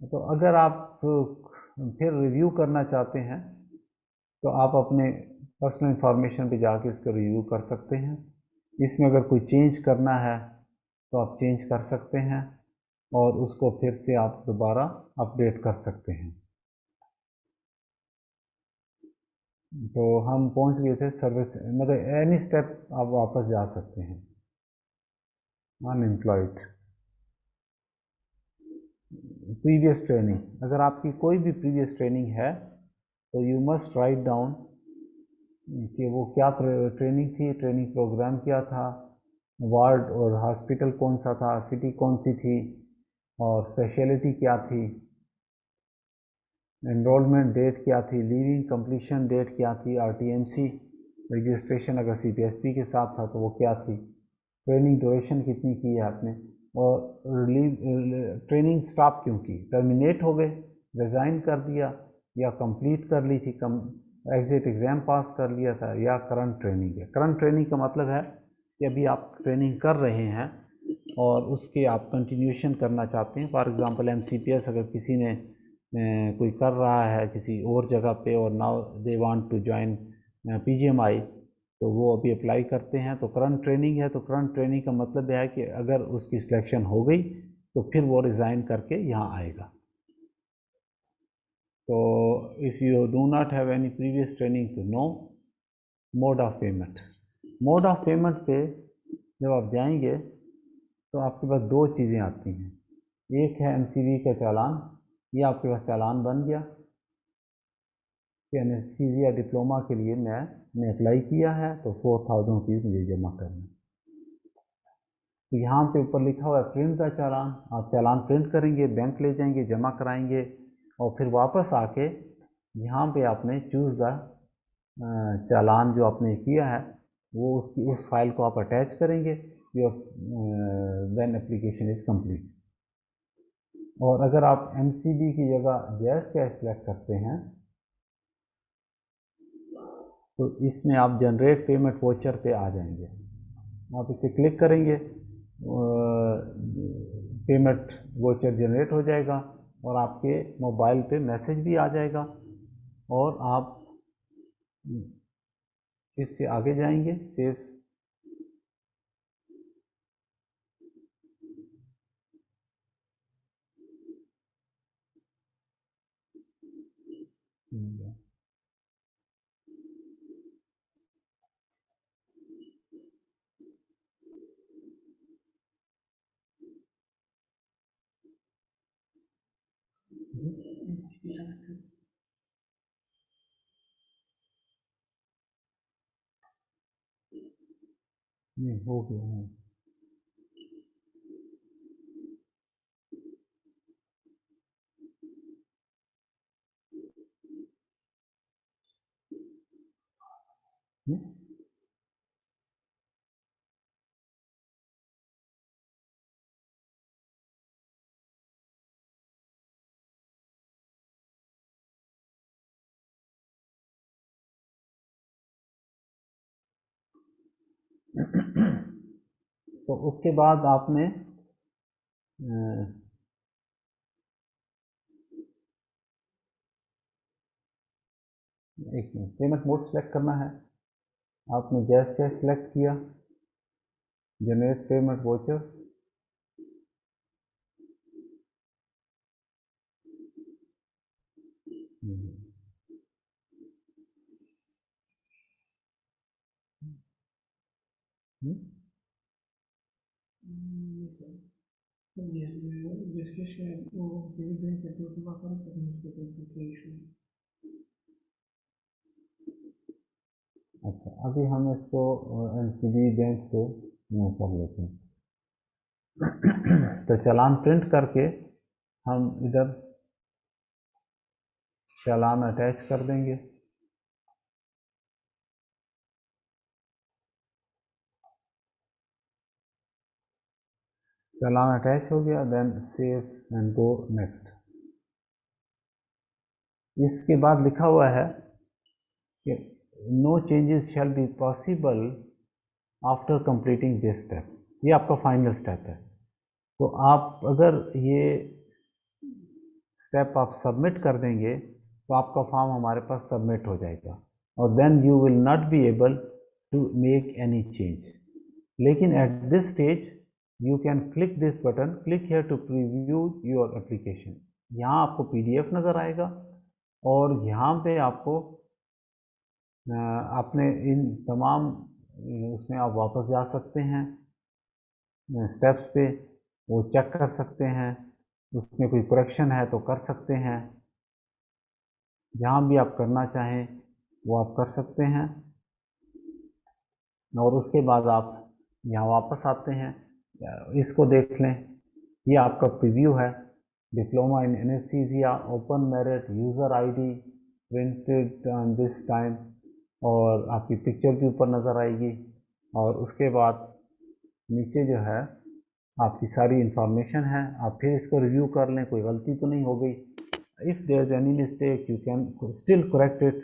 तो अगर आप फिर रिव्यू करना चाहते हैं तो आप अपने पर्सनल इंफॉर्मेशन पे जाके इसको रिव्यू कर सकते हैं। इसमें अगर कोई चेंज करना है तो आप चेंज कर सकते हैं, और उसको फिर से आप दोबारा अपडेट कर सकते हैं। तो हम पहुंच गए थे सर्विस, मतलब एनी स्टेप आप वापस जा सकते हैं। अनएम्प्लॉयड, प्रीवियस ट्रेनिंग, अगर आपकी कोई भी प्रीवियस ट्रेनिंग है तो यू मस्ट राइट डाउन कि वो क्या ट्रेनिंग थी, ट्रेनिंग प्रोग्राम क्या था, वार्ड और हॉस्पिटल कौन सा था, सिटी कौन सी थी, और स्पेशलिटी क्या थी, एनरोलमेंट डेट क्या थी, लीविंग कंप्लीशन डेट क्या थी, RTMC रजिस्ट्रेशन अगर CPSP के साथ था तो वो क्या थी, ट्रेनिंग ड्यूरेशन कितनी की है आपने, और ट्रेनिंग स्टॉप क्यों की, टर्मिनेट हो गए, रिज़ाइन कर दिया, या कंप्लीट कर ली थी, एग्ज़िट एग्ज़ाम पास कर लिया था, या करंट ट्रेनिंग है। करंट ट्रेनिंग का मतलब है कि अभी आप ट्रेनिंग कर रहे हैं और उसके आप कंटिन्यूशन करना चाहते हैं। फॉर एग्ज़ाम्पल MCPS अगर किसी ने कोई कर रहा है किसी और जगह पे और now they want to join PGMI, तो वो अभी अप्लाई करते हैं। तो करंट ट्रेनिंग है, तो करंट ट्रेनिंग का मतलब है कि अगर उसकी सिलेक्शन हो गई तो फिर वो रिज़ाइन करके यहाँ आएगा। तो if you do not have any previous training to no mode of payment. Mode of payment पे जब आप जाएंगे तो आपके पास दो चीज़ें आती हैं। एक है MCV का चालान, ये आपके पास चालान बन गया कि एनेस्थीसिया डिप्लोमा के लिए मैंने अप्लाई किया है, तो 4000 रुपीज़ मुझे जमा करना। तो यहाँ पे ऊपर लिखा हुआ है प्रिंट द चालान। आप चालान प्रिंट करेंगे, बैंक ले जाएंगे, जमा कराएंगे और फिर वापस आके यहाँ पे आपने चूज़ द चालान जो आपने किया है वो उस फाइल को आप अटैच करेंगे your when application is complete. और अगर आप MCB की जगह जैज़ कैश सेलेक्ट करते हैं तो इसमें आप जनरेट पेमेंट वोचर पे आ जाएंगे। आप इसे क्लिक करेंगे, पेमेंट वोचर जनरेट हो जाएगा और आपके मोबाइल पे मैसेज भी आ जाएगा और आप इससे आगे जाएंगे सेव। नहीं हो गया है। तो उसके बाद आपने एक मिनट पेमेंट मोड सेलेक्ट करना है। आपने जैज़ कैश सेलेक्ट किया, जनरेट पेमेंट वोचर, अच्छा अभी हम इसको MCB बैंक से कर लेते हैं। तो चालान प्रिंट करके हम इधर चालान अटैच कर देंगे। चालान अटैच हो गया, then save and go next. इसके बाद लिखा हुआ है कि no changes shall be possible after completing this step. ये आपका फाइनल स्टेप है। तो आप अगर ये स्टेप आप सबमिट कर देंगे तो आपका फॉर्म हमारे पास सबमिट हो जाएगा और then you will not be able to make any change. लेकिन at this stage you can click this button, click here to preview your application. यहाँ आपको PDF नज़र आएगा और यहाँ पे आपको अपने इन तमाम उसमें आप वापस जा सकते हैं, स्टेप्स पे वो चेक कर सकते हैं, उसमें कोई करेक्शन है तो कर सकते हैं। जहाँ भी आप करना चाहें वो आप कर सकते हैं और उसके बाद आप यहाँ वापस आते हैं। इसको देख लें, ये आपका प्रीव्यू है। Diploma in anaesthesia, open merit, user ID printed on this time, और आपकी पिक्चर भी ऊपर नज़र आएगी और उसके बाद नीचे जो है आपकी सारी इंफॉर्मेशन है। आप फिर इसको रिव्यू कर लें, कोई गलती तो नहीं हो गई। If there is any mistake you can still correct it.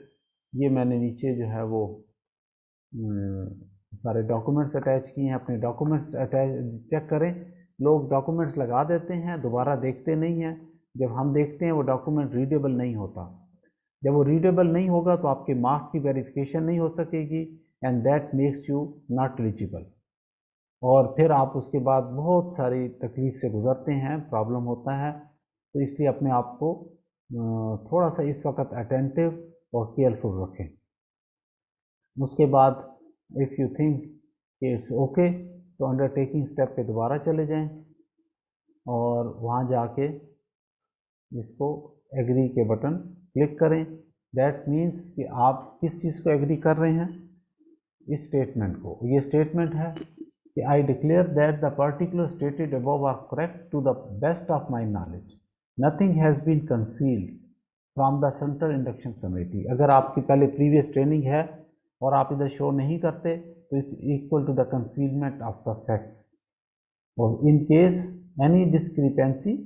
ये मैंने नीचे जो है वो सारे डॉक्यूमेंट्स अटैच किए हैं, अपने डॉक्यूमेंट्स अटैच चेक करें लोग डॉक्यूमेंट्स लगा देते हैं, दोबारा देखते नहीं हैं। जब हम देखते हैं वो डॉक्यूमेंट रीडेबल नहीं होता। जब वो रीडेबल नहीं होगा तो आपके मार्क्स की वेरिफिकेशन नहीं हो सकेगी, and that makes you not eligible. और फिर आप उसके बाद बहुत सारी तकलीफ से गुजरते हैं, प्रॉब्लम होता है। तो इसलिए अपने आप को थोड़ा सा इस वक्त अटेंटिव और केयरफुल रखें। उसके बाद इफ़ यू थिंक कि इट्स ओके तो अंडरटेकिंग स्टेप पे दोबारा चले जाएं और वहाँ जाके इसको एग्री के बटन क्लिक करें। दैट मीन्स कि आप किस चीज़ को एग्री कर रहे हैं, इस स्टेटमेंट को। ये स्टेटमेंट है कि I declare that the particular stated above are correct to the best of my knowledge, nothing has been concealed from the central induction committee. अगर आपकी पहले प्रीवियस ट्रेनिंग है और आप इधर शो नहीं करते तो it's equal to the concealment of the facts. और in case any discrepancy,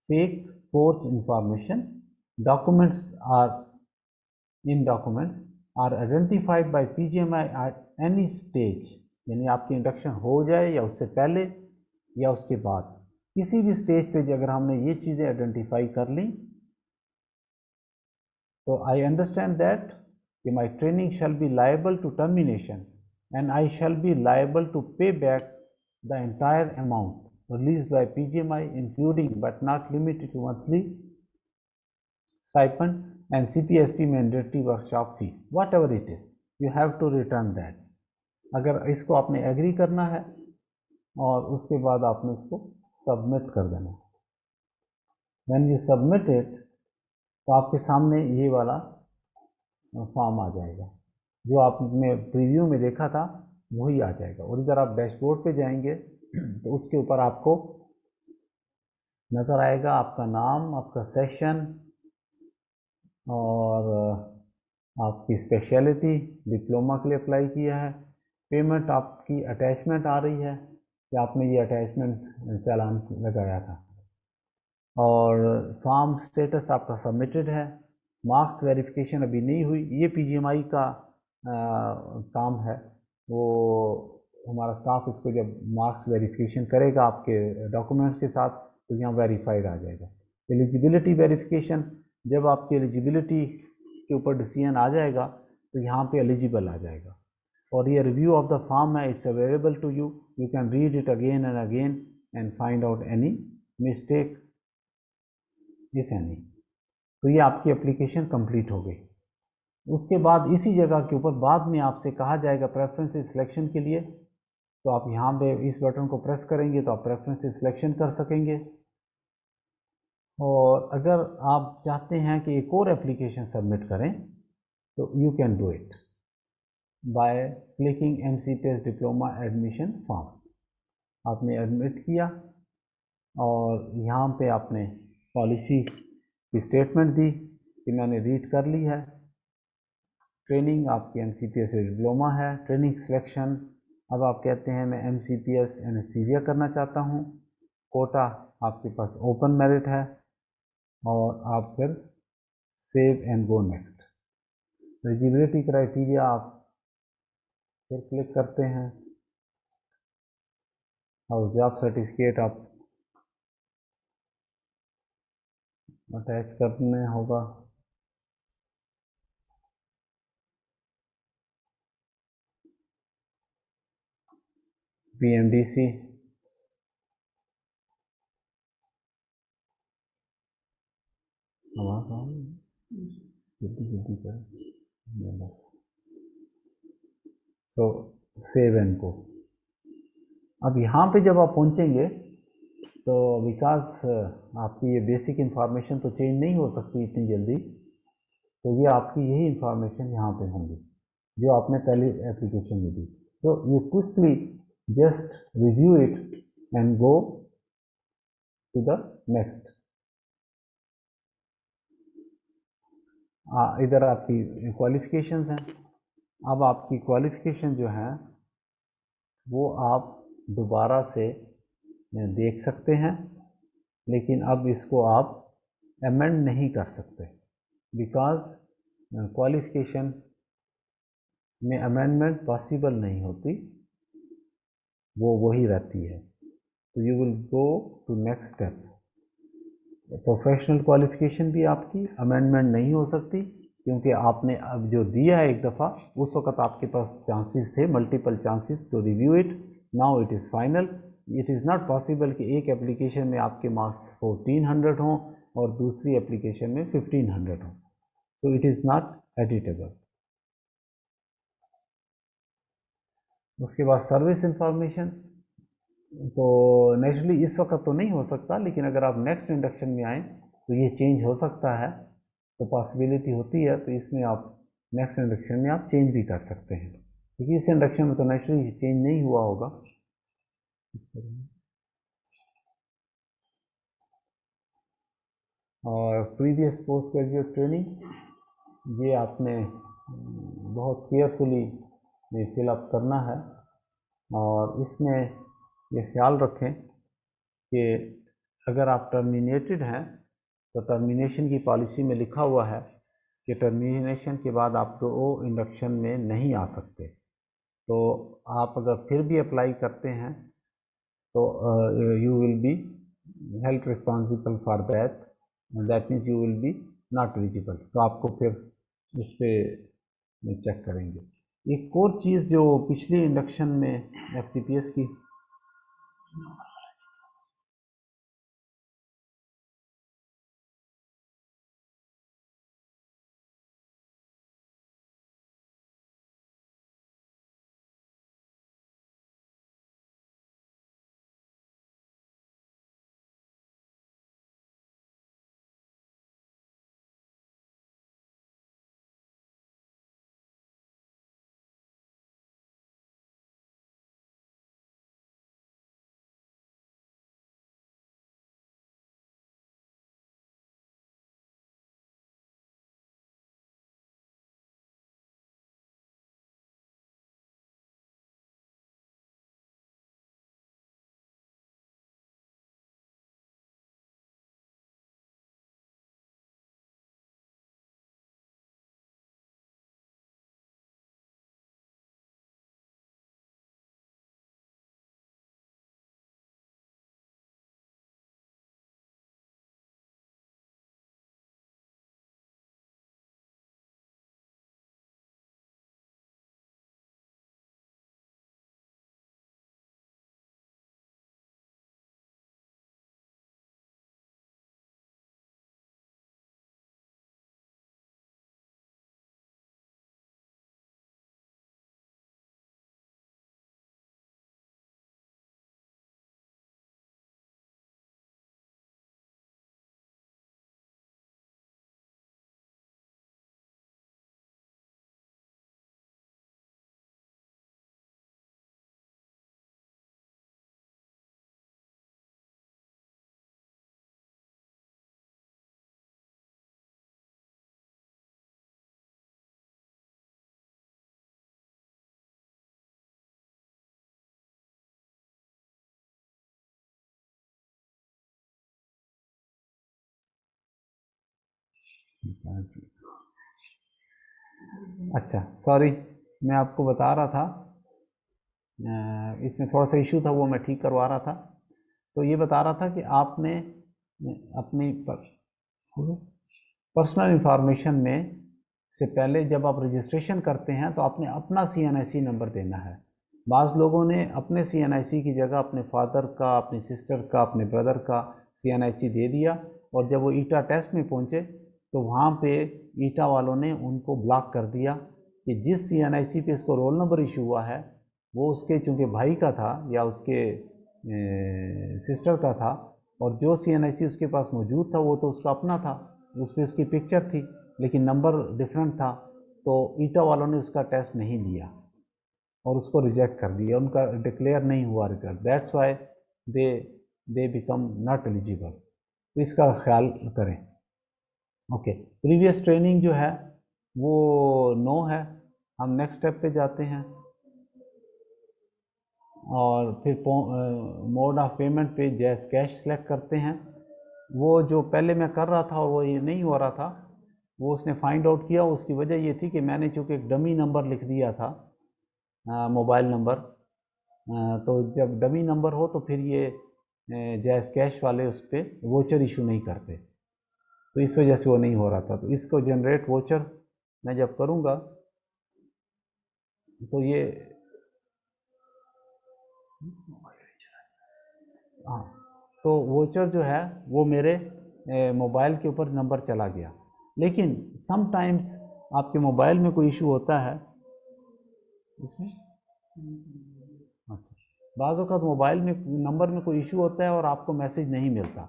fake, forged information, documents are identified by PGMI at any stage, यानी आपकी इंडक्शन हो जाए या उससे पहले या उसके बाद, किसी भी स्टेज पे अगर हमने ये चीज़ें आइडेंटिफाई कर ली तो आई अंडरस्टैंड दैट कि my training shall be liable to termination and I shall be liable to pay back the entire amount released by PGMI, including but not limited to monthly stipend and CPSP mandatory workshop fee, whatever it is, you have to return that। अगर इसको आपने agree करना है और उसके बाद आपने इसको सबमिट कर देना। When you submit it तो आपके सामने ये वाला फॉर्म आ जाएगा, जो आपने प्रीव्यू में देखा था वही आ जाएगा। और इधर आप डैशबोर्ड पे जाएंगे तो उसके ऊपर आपको नज़र आएगा आपका नाम, आपका सेशन और आपकी स्पेशलिटी, डिप्लोमा के लिए अप्लाई किया है, पेमेंट आपकी अटैचमेंट आ रही है कि आपने ये अटैचमेंट चालान लगाया था, और फॉर्म स्टेटस आपका सबमिटेड है। मार्क्स वेरिफिकेशन अभी नहीं हुई, ये पीजीएमआई का काम है। वो हमारा स्टाफ इसको जब मार्क्स वेरिफिकेशन करेगा आपके डॉक्यूमेंट्स के साथ तो यहाँ वेरीफाइड आ जाएगा। एलिजिबिलिटी वेरिफिकेशन, जब आपकी एलिजिबिलिटी के ऊपर डिसीजन आ जाएगा तो यहाँ पे एलिजिबल आ जाएगा। और ये रिव्यू ऑफ द फॉर्म है, it's available to you, you can read it again and again and find out any mistake if any. तो ये आपकी एप्लीकेशन कंप्लीट हो गई। उसके बाद इसी जगह के ऊपर बाद में आपसे कहा जाएगा प्रेफरेंसेस सिलेक्शन के लिए, तो आप यहाँ पे इस बटन को प्रेस करेंगे तो आप प्रेफरेंसेस सिलेक्शन कर सकेंगे। और अगर आप चाहते हैं कि एक और एप्लीकेशन सबमिट करें तो you can do it by clicking MCPS diploma admission form. आपने एडमिट किया और यहाँ पे आपने पॉलिसी की स्टेटमेंट दी कि मैंने रीड कर ली है। ट्रेनिंग आपकी MCPS डिप्लोमा है, ट्रेनिंग सिलेक्शन, अब आप कहते हैं मैं MCPS एनेस्थीसिया करना चाहता हूँ, कोटा आपके पास ओपन मेरिट है, और आप फिर save and go next. Eligibility criteria आप फिर क्लिक करते हैं और जॉब सर्टिफिकेट आप अटैच करने होगा। PMDC हमारा काम जल्दी करें बस। तो सेव एंड गो। अब यहाँ पे जब आप पहुँचेंगे तो विकास आपकी ये बेसिक इन्फॉर्मेशन तो चेंज नहीं हो सकती इतनी जल्दी, तो ये आपकी यही इन्फॉर्मेशन यहाँ पे होंगी जो आपने पहले एप्लीकेशन में दी। तो you quickly just review it and go to the next. इधर आपकी क्वालिफिकेशंस हैं। अब आपकी क्वालिफिकेशन जो है वो आप दोबारा से देख सकते हैं, लेकिन अब इसको आप अमेंड नहीं कर सकते बिकॉज क्वालिफिकेशन में अमेंडमेंट पॉसिबल नहीं होती, वो वही रहती है। तो you will go to next step. Professional qualification भी आपकी अमेंडमेंट नहीं हो सकती, क्योंकि आपने अब जो दिया है एक दफ़ा, उस वक्त आपके पास चांसेस थे, multiple chances to review it. Now it is final. It is not possible कि एक एप्लीकेशन में आपके मार्क्स 1400 हों और दूसरी एप्लीकेशन में 1500 हों। So it is not editable. उसके बाद सर्विस इंफॉर्मेशन, तो नेचुरली इस वक्त तो नहीं हो सकता, लेकिन अगर आप नेक्स्ट इंडक्शन में आएँ तो ये चेंज हो सकता है, तो पॉसिबिलिटी होती है। तो इसमें आप नेक्स्ट इंडक्शन में आप चेंज भी कर सकते हैं, क्योंकि इस इंडक्शन में तो नेचुरली चेंज नहीं हुआ होगा। और प्रीवियस पोस्ट ग्रेजुएट ट्रेनिंग, ये आपने बहुत केयरफुली फिलअप करना है, और इसमें ये ख्याल रखें कि अगर आप टर्मिनेटेड हैं तो टर्मिनेशन की पॉलिसी में लिखा हुआ है कि टर्मिनेशन के बाद आप तो इंडक्शन में नहीं आ सकते। तो आप अगर फिर भी अप्लाई करते हैं तो you will be held responsible for that, that means you will be not eligible. तो आपको फिर उस पर चेक करेंगे। एक और चीज़ जो पिछली इंडक्शन में FCPS की, अच्छा सॉरी, मैं आपको बता रहा था, इसमें थोड़ा सा इशू था, वो मैं ठीक करवा रहा था। तो ये बता रहा था कि आपने अपनी पर्सनल इंफॉर्मेशन में से पहले जब आप रजिस्ट्रेशन करते हैं तो आपने अपना CNIC नंबर देना है। बाज़ लोगों ने अपने CNIC की जगह अपने फादर का, अपनी सिस्टर का, अपने ब्रदर का CNIC दे दिया, और जब वो ईटा टेस्ट में पहुँचे तो वहाँ पे ईटा वालों ने उनको ब्लॉक कर दिया कि जिस CNIC पे इसको रोल नंबर इशू हुआ है वो उसके चूँकि भाई का था या उसके सिस्टर का था, और जो CNIC उसके पास मौजूद था वो तो उसका अपना था, उस पर उसकी पिक्चर थी, लेकिन नंबर डिफरेंट था। तो ईटा वालों ने उसका टेस्ट नहीं लिया और उसको रिजेक्ट कर दिया, उनका डिक्लेयर नहीं हुआ result. That's why they become not eligible. तो इसका ख्याल करें। ओके, प्रीवियस ट्रेनिंग जो है वो नो है। हम नेक्स्ट स्टेप पे जाते हैं, और फिर मोड ऑफ पेमेंट पे जैस कैश सेलेक्ट करते हैं। वो जो पहले मैं कर रहा था और वो ये नहीं हो रहा था, वो उसने फाइंड आउट किया। उसकी वजह ये थी कि मैंने चूँकि एक डमी नंबर लिख दिया था, मोबाइल नंबर। तो जब डमी नंबर हो तो फिर ये जैस कैश वाले उस पर वोचर इशू नहीं करते, तो इस वजह से वो नहीं हो रहा था। तो इसको जनरेट वोचर मैं जब करूँगा तो ये हाँ, तो वोचर जो है वो मेरे मोबाइल के ऊपर नंबर चला गया। लेकिन समटाइम्स आपके मोबाइल में कोई इशू होता है इसमें, अच्छा, बाज़ औक़ात मोबाइल में नंबर में कोई इशू होता है और आपको मैसेज नहीं मिलता,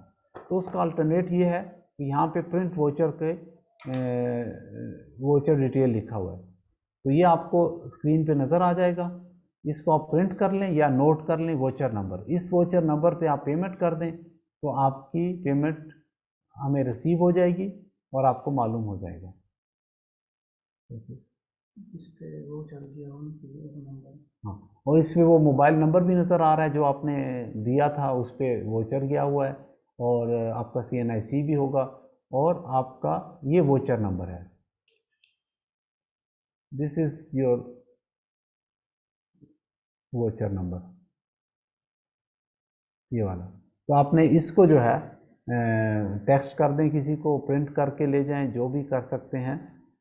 तो उसका अल्टरनेट ये है कि यहाँ पे प्रिंट वोचर के वोचर डिटेल लिखा हुआ है, तो ये आपको स्क्रीन पे नज़र आ जाएगा। इसको आप प्रिंट कर लें या नोट कर लें वोचर नंबर, इस वोचर नंबर पे आप पेमेंट कर दें तो आपकी पेमेंट हमें रिसीव हो जाएगी और आपको मालूम हो जाएगा। इस पे वो चल गया नंबर, हाँ, और इसमें वो मोबाइल नंबर भी नज़र आ रहा है जो आपने दिया था, उस पर वोचर गया हुआ है और आपका CNIC भी होगा और आपका ये वोचर नंबर है। This is your voucher number, ये वाला। तो आपने इसको जो है टेक्स्ट कर दें किसी को, प्रिंट करके ले जाएं, जो भी कर सकते हैं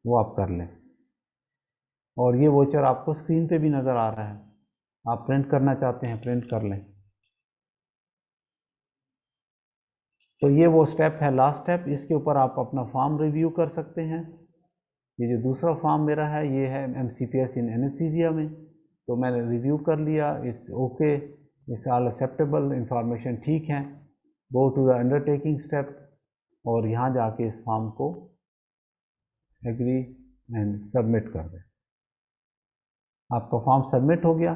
वो आप कर लें। और ये वोचर आपको स्क्रीन पे भी नज़र आ रहा है, आप प्रिंट करना चाहते हैं प्रिंट कर लें। तो ये वो स्टेप है, लास्ट स्टेप। इसके ऊपर आप अपना फॉर्म रिव्यू कर सकते हैं। ये जो दूसरा फॉर्म मेरा है ये है MCPS इन एनेस्थीसिया में, तो मैंने रिव्यू कर लिया, it's okay, it's all acceptable, information ठीक है। Go to the undertaking step और यहाँ जाके इस फॉर्म को एग्री एंड सबमिट कर दें। आपका फॉर्म सबमिट हो गया।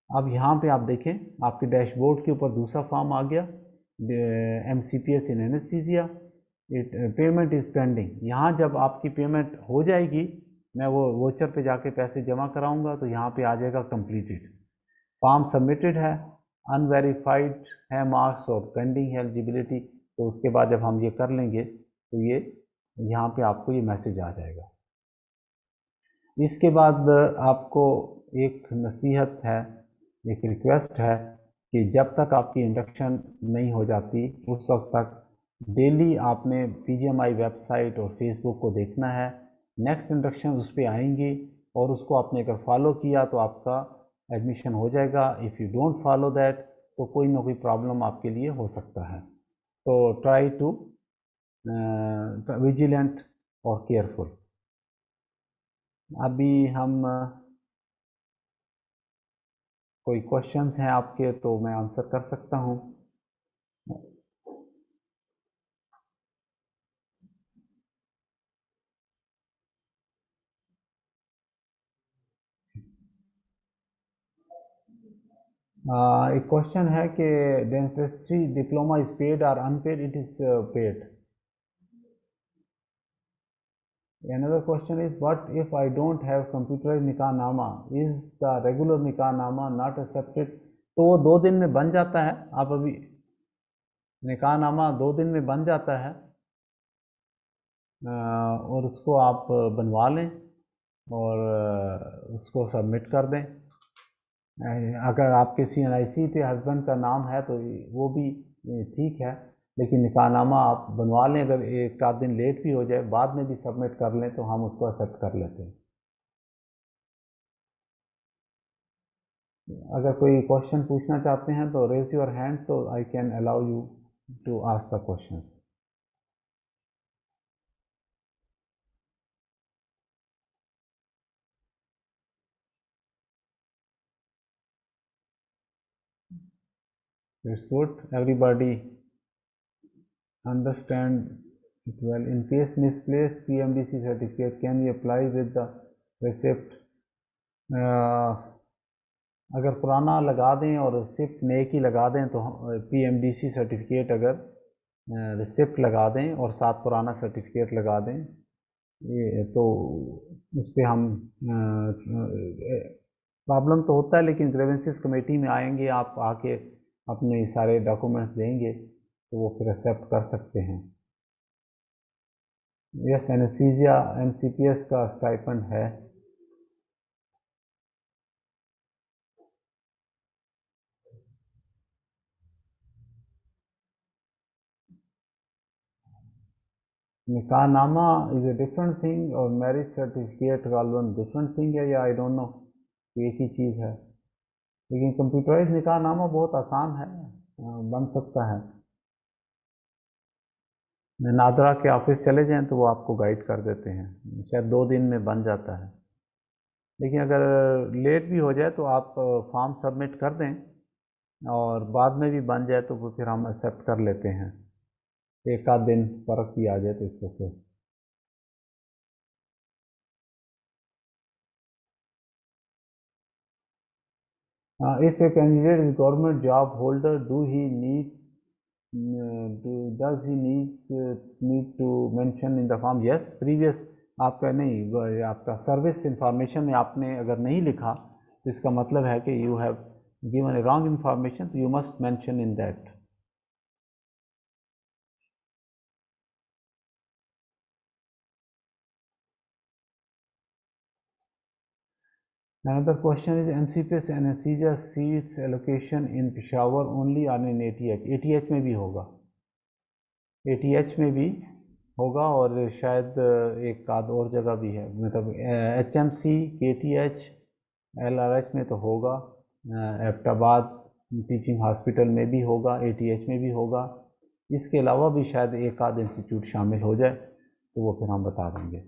अब यहाँ पे आप देखें आपके डैशबोर्ड के ऊपर दूसरा फॉर्म आ गया, MCPS in anaesthesia, payment is pending. यहाँ जब आपकी पेमेंट हो जाएगी, मैं वो वोचर पे जाके पैसे जमा कराऊंगा तो यहाँ पे आ जाएगा कंप्लीटेड, फॉर्म सबमिटेड है, अनवेरीफाइड है मार्क्स और पेंडिंग है एलिजिबिलिटी। तो उसके बाद जब हम ये कर लेंगे तो ये यहाँ पे आपको ये मैसेज आ जाएगा। इसके बाद आपको एक नसीहत है, एक रिक्वेस्ट है कि जब तक आपकी इंडक्शन नहीं हो जाती उस वक्त तक डेली आपने PGMI वेबसाइट और फेसबुक को देखना है। नेक्स्ट इंडक्शन उस पर आएंगी और उसको आपने अगर फॉलो किया तो आपका एडमिशन हो जाएगा। If you don't follow that तो कोई ना कोई प्रॉब्लम आपके लिए हो सकता है। तो ट्राई टू विजिलेंट और केयरफुल। अभी हम कोई क्वेश्चंस हैं आपके तो मैं आंसर कर सकता हूँ। एक क्वेश्चन है कि डेंटिस्ट्री डिप्लोमा इज पेड और unpaid? It is paid. Another question is, what if I don't have computerized निकाहनामा? Is the regular निकाहनामा not accepted? तो वो 2 दिन में बन जाता है। आप अभी निकाहनामा 2 दिन में बन जाता है और उसको आप बनवा लें और उसको सबमिट कर दें। अगर आपके CNIC पे हस्बैंड का नाम है तो वो भी ठीक है, लेकिन निकाहनामा आप बनवा लें। अगर एक आध दिन लेट भी हो जाए बाद में भी सबमिट कर लें तो हम उसको एक्सेप्ट कर लेते हैं। अगर कोई क्वेश्चन पूछना चाहते हैं तो रेज योर हैंड, तो I can allow you to ask the questions. It's good. Everybody understand it well. In case misplaced PMDC certificate, can we apply with the receipt? अगर पुराना लगा दें और रिसिप्ट नए की लगा दें तो PMDC सर्टिफिकेट अगर रिसिप्ट लगा दें और साथ पुराना सर्टिफिकेट लगा दें ये तो उस पर हम प्रॉब्लम तो होता है, लेकिन ग्रीवेंसेस कमेटी में आएंगे, आप आके अपने सारे डॉक्यूमेंट्स देंगे तो वो फिर एक्सेप्ट कर सकते हैं। यस, एनेस्थीसिया MCPS का स्टाइपेंड है। निकाहनामा इज़ ए डिफरेंट थिंग और मैरिज सर्टिफिकेट का वन डिफरेंट थिंग है, या आई डोंट नो, एक ही चीज़ है। लेकिन कंप्यूटराइज निकाहनामा बहुत आसान है, बन सकता है। नादरा के ऑफिस चले जाएं तो वो आपको गाइड कर देते हैं, शायद 2 दिन में बन जाता है। लेकिन अगर लेट भी हो जाए तो आप फॉर्म सबमिट कर दें और बाद में भी बन जाए तो वो फिर हम एक्सेप्ट कर लेते हैं। एक आध दिन फ़र्क भी आ जाए तो इसको फिर if a candidate is government job holder, does he need to mention in the form? Yes, previous आपका नहीं, आपका सर्विस इंफॉर्मेशन में आपने अगर नहीं लिखा तो इसका मतलब है कि you have given a wrong information, तो you must mention in that. Another question is MCPS anesthesia seats allocation in Peshawar only or in ATH? ATH में भी होगा, ATH में भी होगा और शायद एक आध और जगह भी है, मतलब HMC, KTH, LRH में तो होगा, एबटाबाद टीचिंग हॉस्पिटल में भी होगा, ATH में भी होगा। इसके अलावा भी शायद एक आध इंस्टीट्यूट शामिल हो जाए तो वो फिर हम बता देंगे।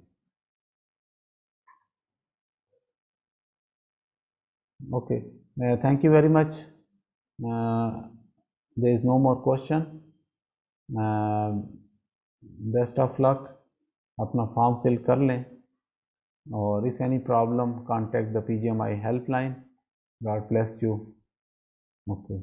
Okay, thank you very much. There is no more question. Best of luck. अपना फॉर्म फिल कर लें और if any problem contact the PGMI helpline. God bless you. Okay.